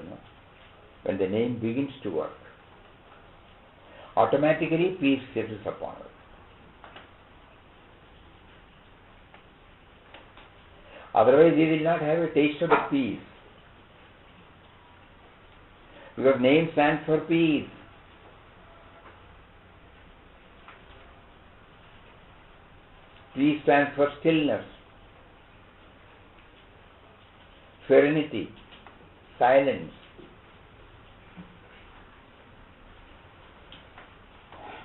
When the name begins to work, automatically peace settles upon us. Otherwise, we will not have a taste of the peace. Because name stands for peace. Peace stands for stillness, serenity, silence.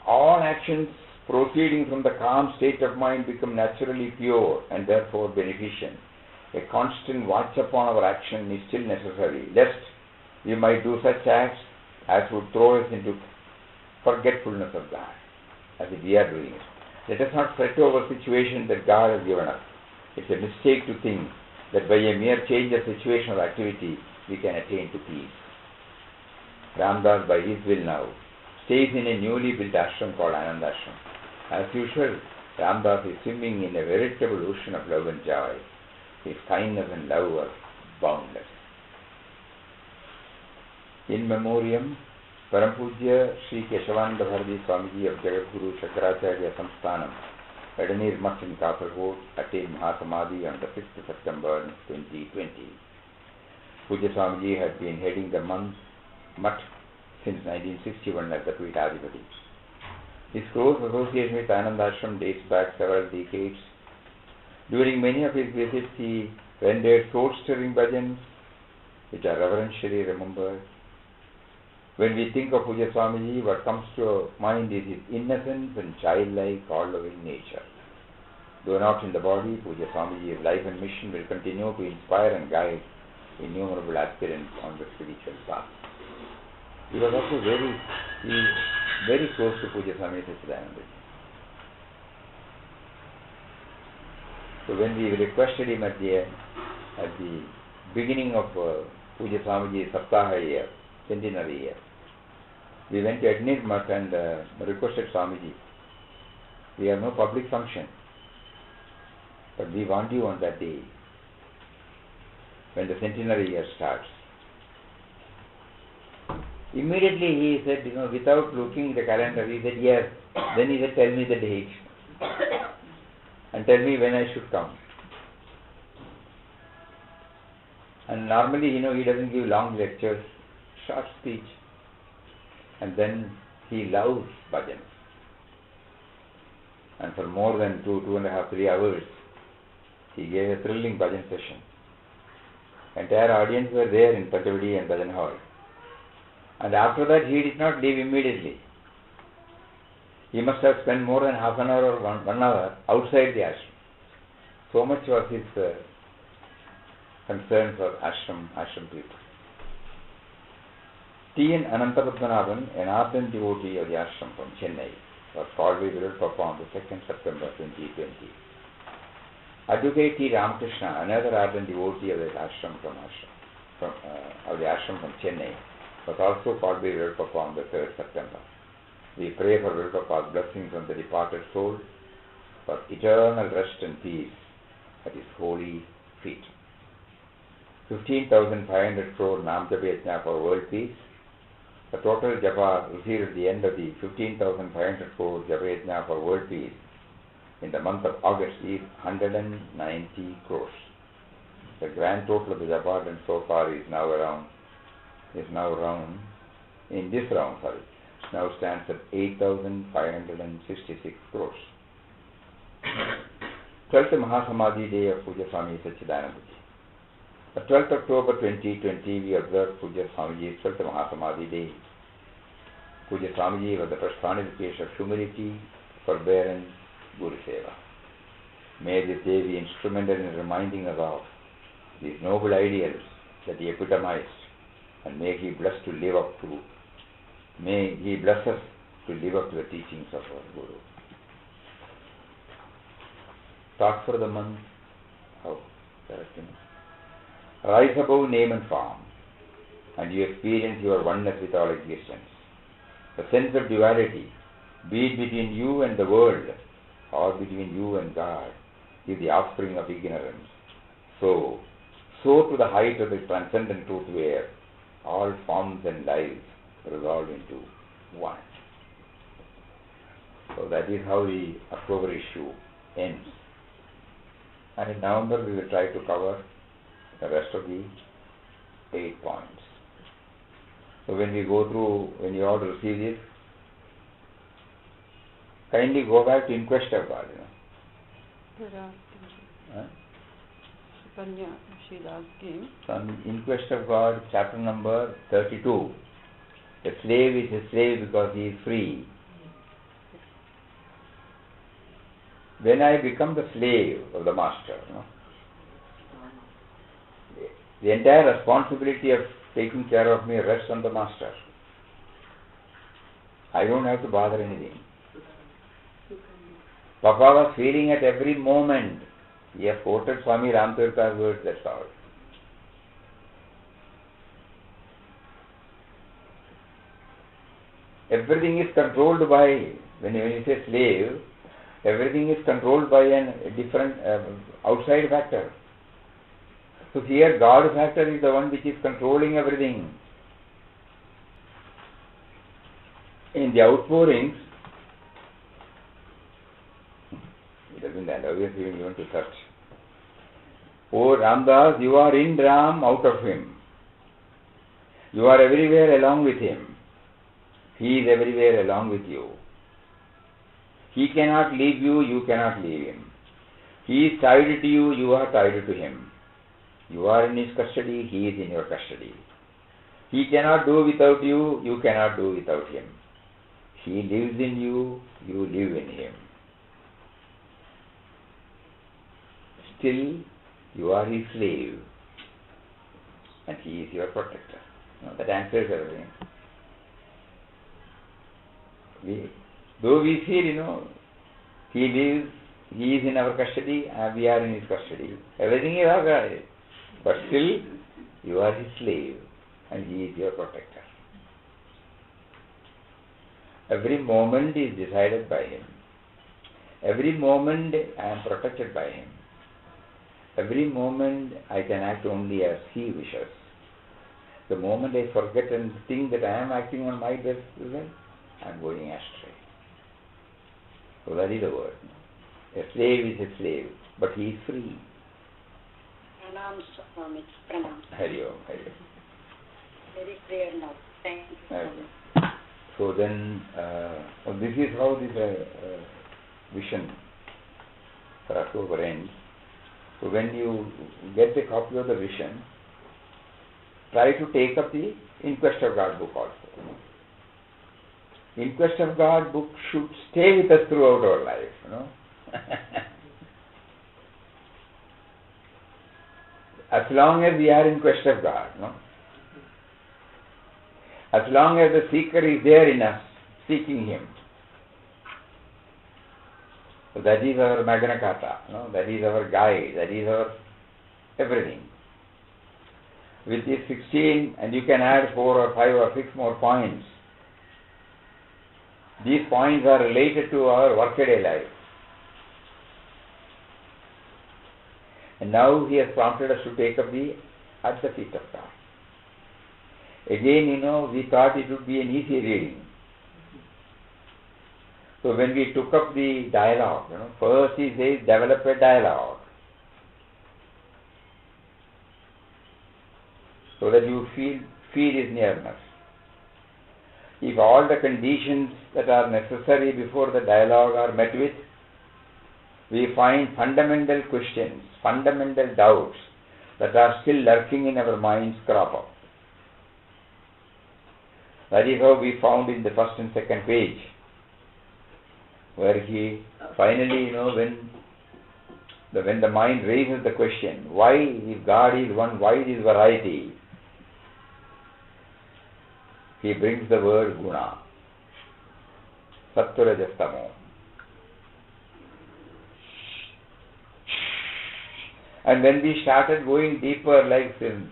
All actions proceeding from the calm state of mind become naturally pure and therefore beneficent. A constant watch upon our action is still necessary, lest we might do such acts as would throw us into forgetfulness of God, as if we are doing it. Let us not fret over situations that God has given us. It's a mistake to think that by a mere change of situation or activity, we can attain to peace. Ramdas, by his will now, stays in a newly built ashram called Ananda Ashram. As usual, Ramdas is swimming in a veritable ocean of love and joy. His kindness and love are boundless. In memoriam, Parampujya Sri Keshavananda Bharati Swamiji of Jagadguru Shankaracharya Samsthanam, Edanir Mutt in Kasaragod, attained Mahasamadhi on the 5th of September 2020. Pujya Swamiji had been heading the Mutt since 1961 as the Pithadipati. His close association with Ananda Ashram dates back several decades. During many of his visits, he rendered soul-stirring bhajans, which are reverentially remembered. When we think of Pujya Swamiji, what comes to our mind is his innocence and childlike, all-loving nature. Though not in the body, Pujya Swamiji's life and mission will continue to inspire and guide innumerable aspirants on the spiritual path. He was also very close to Pujya Swami Satchidananda. So when we requested him at the beginning of Pujya Swamiji's Saptaha year, centenary year, we went to Edanir Mutt and requested Swamiji, we have no public function, but we want you on that day, when the centenary year starts. Immediately he said, without looking at the calendar, he said, yes. Then he said, tell me the date and tell me when I should come. And normally, he doesn't give long lectures, short speech. And then he loves bhajans. And for more than 2.5, 3 hours, he gave a thrilling bhajan session. Entire audience were there in Panchavadi and Bhajan Hall. And after that, he did not leave immediately. He must have spent more than half an hour or 1 hour outside the ashram. So much was his concern for ashram people. T.N. Anantapadmanabhan, an ardent devotee of the ashram from Chennai, was called by Viral Papa on the 2nd September 2020. Advocate T. Ramakrishna, another ardent devotee of the ashram from Chennai, was also called by Viral Papa on the 3rd September. We pray for Viral Papa's blessings on the departed soul, for eternal rest and peace at his holy feet. 15,500 crore Nam Japa Yajna for world peace, The total japa received at the end of the 15,500 crore japa yajna for world peace in the month of August is 190 crores. The grand total of the japa done so far is now stands at 8,566 crores. 12th Mahasamadhi day of Puja Swami Satchidananda Ji. On 12th October 2020, we observed Puja Swamiji's 12th Mahasamadhi day. Puja Swamiji was the personification of humility, forbearance, Guru Seva. May this day be instrumental in reminding us of these noble ideals that he epitomized, and may he bless us to live up to the teachings of our Guru. Talk for the month. Rise above name and form, and you experience your oneness with all existence. The sense of duality, be it between you and the world, or between you and God, is the offspring of ignorance. So to the height of the transcendent truth where all forms and lives resolve into one. So that is how the October issue ends. And in November we will try to cover the rest of the 8 points. So when we go through, when you all receive it, kindly go back to Inquest of God. Kanya, she's asking. From Inquest of God, chapter number 32. A slave is a slave because he is free. When I become the slave of the master, the entire responsibility of taking care of me rests on the master. I don't have to bother anything. Papa was feeling at every moment. He has quoted Swami Ramtirtha's words, that's all. Everything is controlled by, when you say slave, everything is controlled by a different outside factor. So here God factor is the one which is controlling everything. In the outpourings, it doesn't allow us even to search. Oh Ramdas, you are in Ram, out of him. You are everywhere along with him. He is everywhere along with you. He cannot leave you, you cannot leave him. He is tied to you, you are tied to him. You are in his custody, he is in your custody. He cannot do without you, you cannot do without him. He lives in you, you live in him. Still, you are his slave, and he is your protector. That answers everything. Though we feel, he lives, he is in our custody, and we are in his custody. Everything is our, but still, you are his slave, and he is your protector. Every moment is decided by him. Every moment I am protected by him. Every moment I can act only as he wishes. The moment I forget and think that I am acting on my best will, I am going astray. So that is the word. A slave is a slave, but he is free. Pranam, Swami. Pranam. Hari Om, Hari Om. Very clear now. Thank you. Okay. So then, this is how this vision for October ends. So when you get a copy of the vision, try to take up the Inquest of God book also. Inquest of God book should stay with us throughout our life, As long as we are in quest of God, As long as the seeker is there in us, seeking him. So that is our Magna Carta, that is our guide, that is our everything. With these 16, and you can add 4 or 5 or 6 more points. These points are related to our workaday life. And now he has prompted us to take up at the feet of God. Again, we thought it would be an easy reading. So when we took up the dialogue, first he says develop a dialogue, so that you feel his nearness. If all the conditions that are necessary before the dialogue are met with, we find fundamental questions, fundamental doubts that are still lurking in our minds crop up. That is how we found in the first and second page, where he finally, when the mind raises the question, why if God is one, why this variety? He brings the word guna, sattva rajas tamo. And when we started going deeper, like in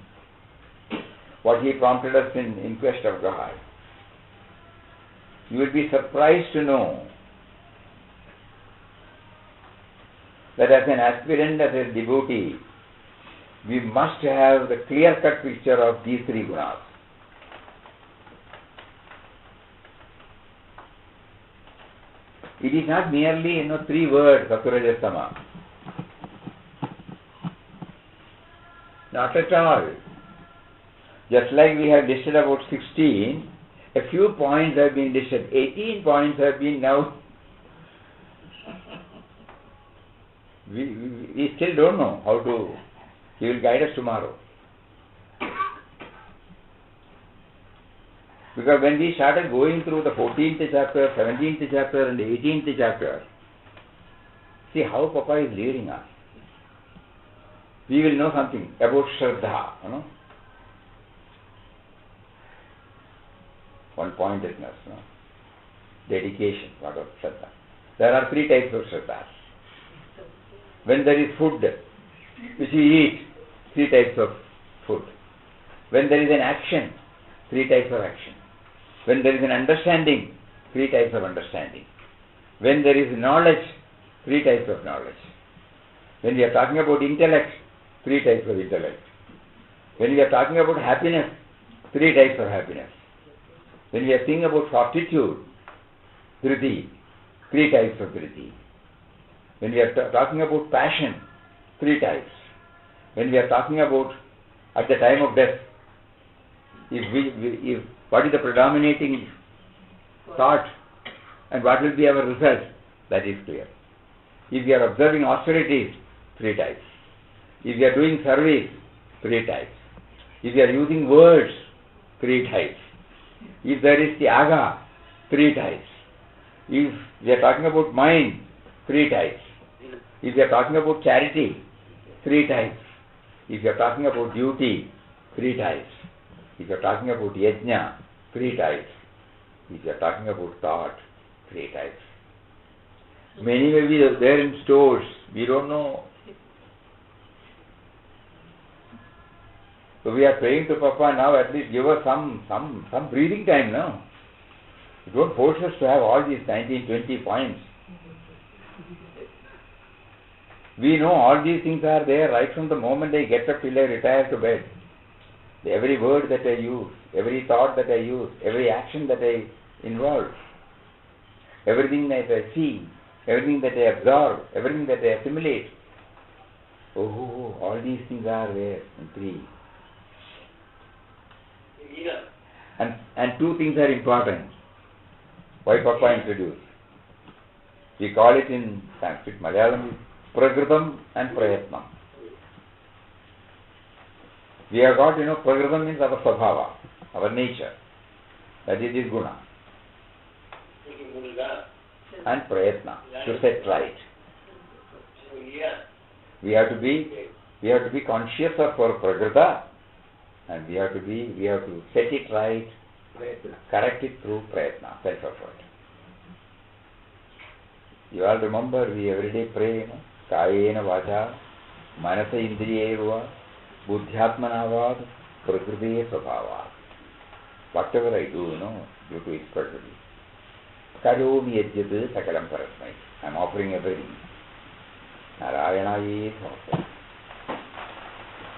what he prompted us in quest of God, you will be surprised to know that as an aspirant, as a devotee, we must have the clear-cut picture of these three gunas. It is not merely, three words, sattva rajas tama. Not at all. Just like we have listed about 16, a few points have been listed. 18 points have been now. We still don't know how to. He will guide us tomorrow. Because when we started going through the 14th chapter, 17th chapter and 18th chapter, see how Papa is leading us. We will know something about Shraddha, one-pointedness, dedication, what of Shraddha. There are three types of Shraddha. When there is food which we eat, three types of food. When there is an action, three types of action. When there is an understanding, three types of understanding. When there is knowledge, three types of knowledge. When we are talking about intellect, three types of intellect. When we are talking about happiness, three types of happiness. When we are thinking about fortitude, dhriti, three types of dhriti. When we are talking about passion, three types. When we are talking about at the time of death, if what is the predominating thought and what will be our result, that is clear. If we are observing austerities, three types. If we are doing service, three types. If we are using words, three types. If there is tyaga, three types. If we are talking about mind, three types. If we are talking about charity, three types. If we are talking about duty, three types. If you are talking about yajna, three types. If you are talking about thought, three types. Many may be there in stores, we don't know. So we are praying to Papa now, at least give us some breathing time now. Don't force us to have all these 19, 20 points. We know all these things are there right from the moment I get up till I retire to bed. Every word that I use, every thought that I use, every action that I involve, everything that I see, everything that I absorb, everything that I assimilate. Oh, all these things are there in three. And two things are important. Why Papa introduced? We call it in Sanskrit, Malayalam, Prakritam and Prayatnam. We have got, Prakritam means our Svabhava, our nature. That is this guna. And Prayatna, to set right. We have to be conscious of our Prakrita, and we have to set it right, correct it through Prayatna, self-effort. You all remember, we every day pray, Kayena Vacha, Manasa Indriyeva, Buddhyatmanavad, Prakriti Svabhavad. Whatever I do, due to its Prakriti. Karomi Yajyat Sakalam Parasmai. I am offering everything. Narayana is offering.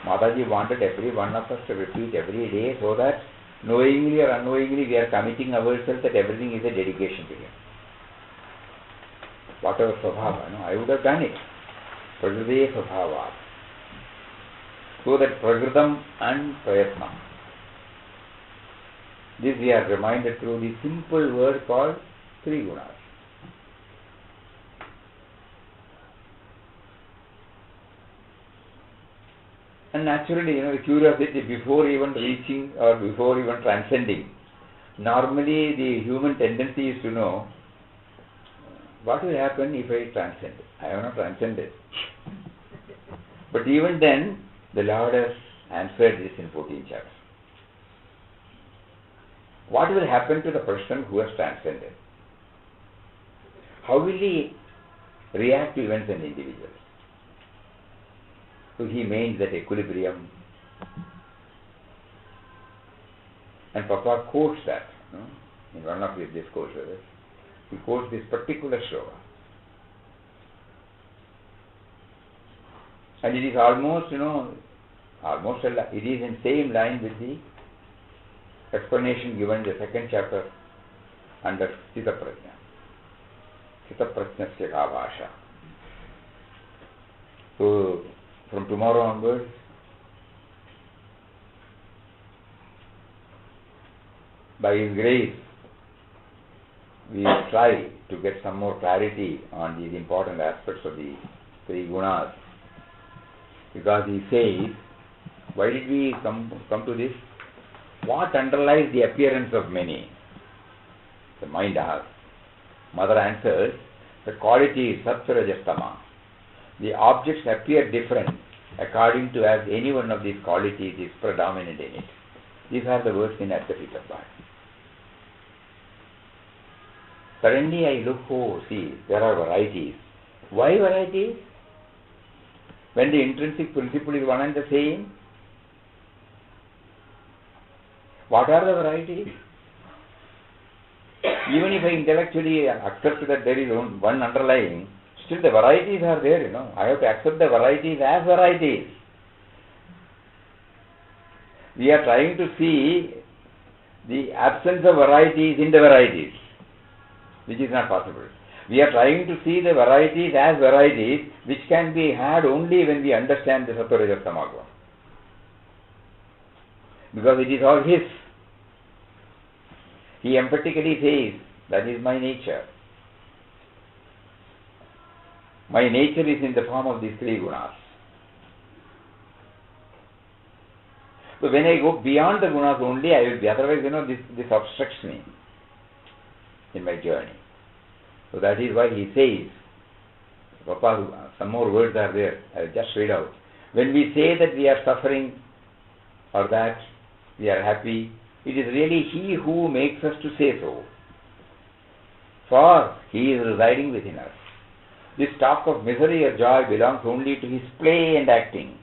Mataji wanted every one of us to repeat every day so that Knowingly or unknowingly, we are committing ourselves that everything is a dedication to Him. Whatever Svabhava, I would have done it. Prakriti Svabhava. So that Prakritam and Prayatnam. This we are reminded through the simple word called Three Gunas. And naturally, the curiosity before even reaching or before even transcending. Normally, the human tendency is to know what will happen if I transcend. I have not transcended. But even then, the Lord has answered this in 14 chapters. What will happen to the person who has transcended? How will he react to events and individuals? So he means that equilibrium. And Papa quotes that in one of his discourses. He quotes this particular shloka. And it is almost, it is in same line with the explanation given in the second chapter under Sthita Prajna. Sthita Prajnasya ka bhasha. So, from tomorrow onwards, by His grace, we try to get some more clarity on these important aspects of the three gunas. Because he says, why did we come to this? What underlies the appearance of many? The mind asks. Mother answers, the quality is Sattva Rajas Tama. The objects appear different according to as any one of these qualities is predominant in it. These are the words in At the Feet of God. Suddenly I look, see, there are varieties. Why varieties? When the intrinsic principle is one and the same, what are the varieties? Even if I intellectually accept that there is one underlying, still the varieties are there, I have to accept the varieties as varieties. We are trying to see the absence of varieties in the varieties, which is not possible. We are trying to see the varieties as varieties, which can be had only when we understand the Sattva Rajas Tama. Because it is all His. He emphatically says, that is my nature. My nature is in the form of these three gunas. So when I go beyond the gunas only, I will be, otherwise, this obstructs me in my journey. So that is why he says, Papa, some more words are there, I will just read out. When we say that we are suffering or that we are happy, it is really He who makes us to say so. For He is residing within us. This talk of misery or joy belongs only to His play and acting.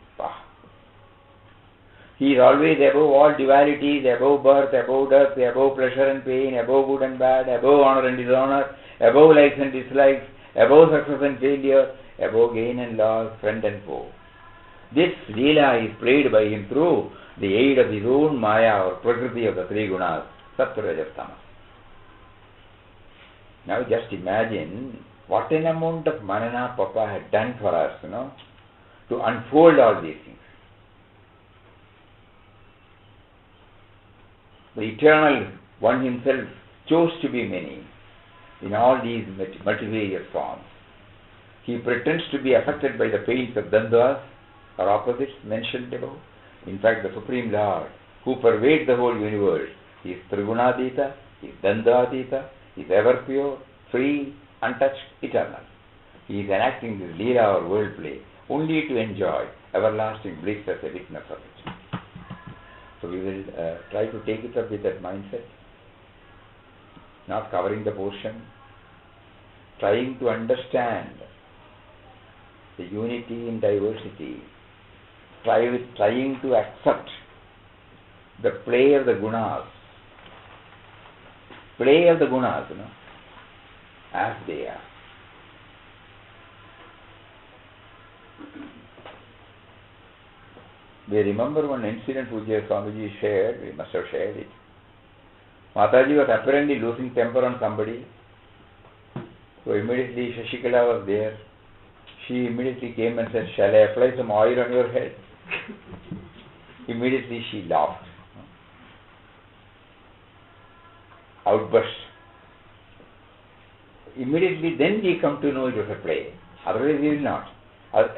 He is always above all dualities, above birth, above death, above pleasure and pain, above good and bad, above honor and dishonor, above likes and dislikes, above success and failure, above gain and loss, friend and foe. This Leela is played by Him through the aid of His own Maya or Prakriti of the three gunas, Sattva Rajas Tama. Now just imagine what an amount of manana Papa had done for us, to unfold all these things. The Eternal One Himself chose to be many in all these multivarious forms. He pretends to be affected by the pains of Dandvas or opposites mentioned above. In fact, the Supreme Lord, who pervades the whole universe, He is Trigunadita, He is Dandadita, He is ever pure, free, untouched, eternal. He is enacting this Leela or world play only to enjoy everlasting bliss as a witness of it. So we will try to take it up with that mindset, not covering the portion, trying to understand the unity in diversity, trying to accept the play of the gunas, as they are. We remember one incident Pujya Swamiji shared, we must have shared it. Mataji was apparently losing temper on somebody. So immediately Shashikala was there. She immediately came and said, "Shall I apply some oil on your head?" Immediately she laughed. Outburst. Immediately then we come to know it was a play. Otherwise we will not.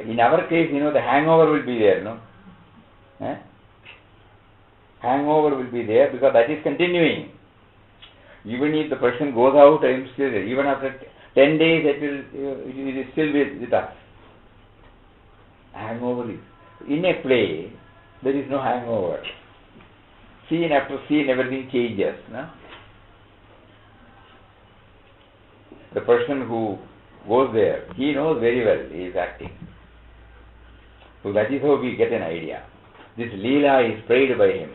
In our case, the hangover will be there, no? Hangover will be there because that is continuing. Even if the person goes out, I am still there. Even after 10 days, it is still with us. Hangover is. In a play, there is no hangover. Scene after scene, everything changes. No? The person who goes there, he knows very well he is acting. So that is how we get an idea. This Leela is prayed by him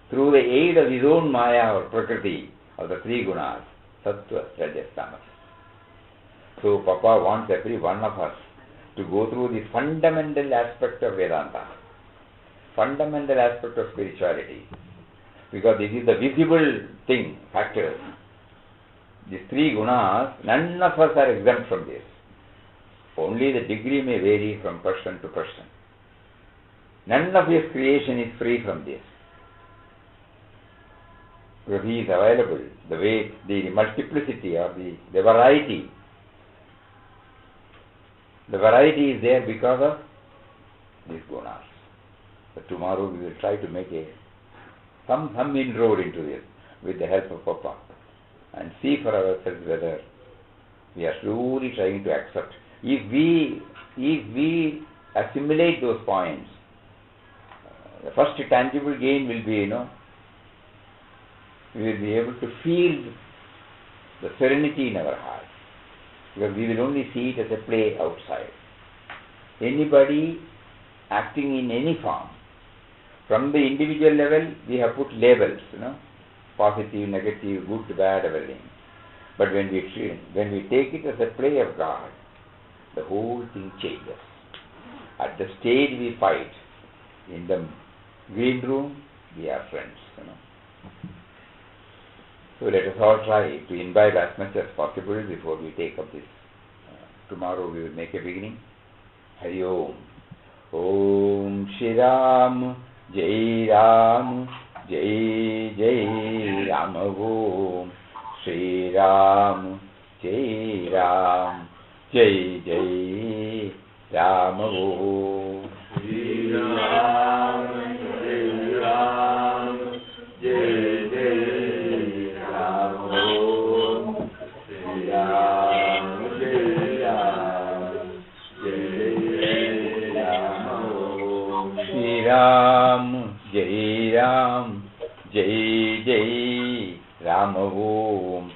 through the aid of his own Maya or Prakriti of the three gunas, Sattva, Rajas, Tamas. So Papa wants every one of us to go through the fundamental aspect of Vedanta, fundamental aspect of spirituality, because this is the visible thing, factors. These three gunas, none of us are exempt from this. Only the degree may vary from person to person. None of his creation is free from this. Because he is available, the way, the multiplicity or the variety. The variety is there because of these gunas. But tomorrow we will try to make some inroad into this with the help of Papa and see for ourselves whether we are slowly trying to accept. If we assimilate those points, the first tangible gain will be, we will be able to feel the serenity in our heart. Because we will only see it as a play outside. Anybody acting in any form, from the individual level, we have put labels, positive, negative, good, bad, everything. But when we take it as a play of God, the whole thing changes. At the stage we fight, in the green room, we are friends, So let us all try to imbibe as much as possible before we take up this. Tomorrow we will make a beginning. Hari Om. Om Shri Ram, Jai Ram, Jai Jai Ram. Om Shri Ram, Jai Ram, Jai Jai Ram. Om Shri Ram, Jai Ram, Jai Jai Ram. Om Shri Ram, Jai Ram, Jai Ram. Om Shri Ram, Jai Ram, Jai Jai Ram. Om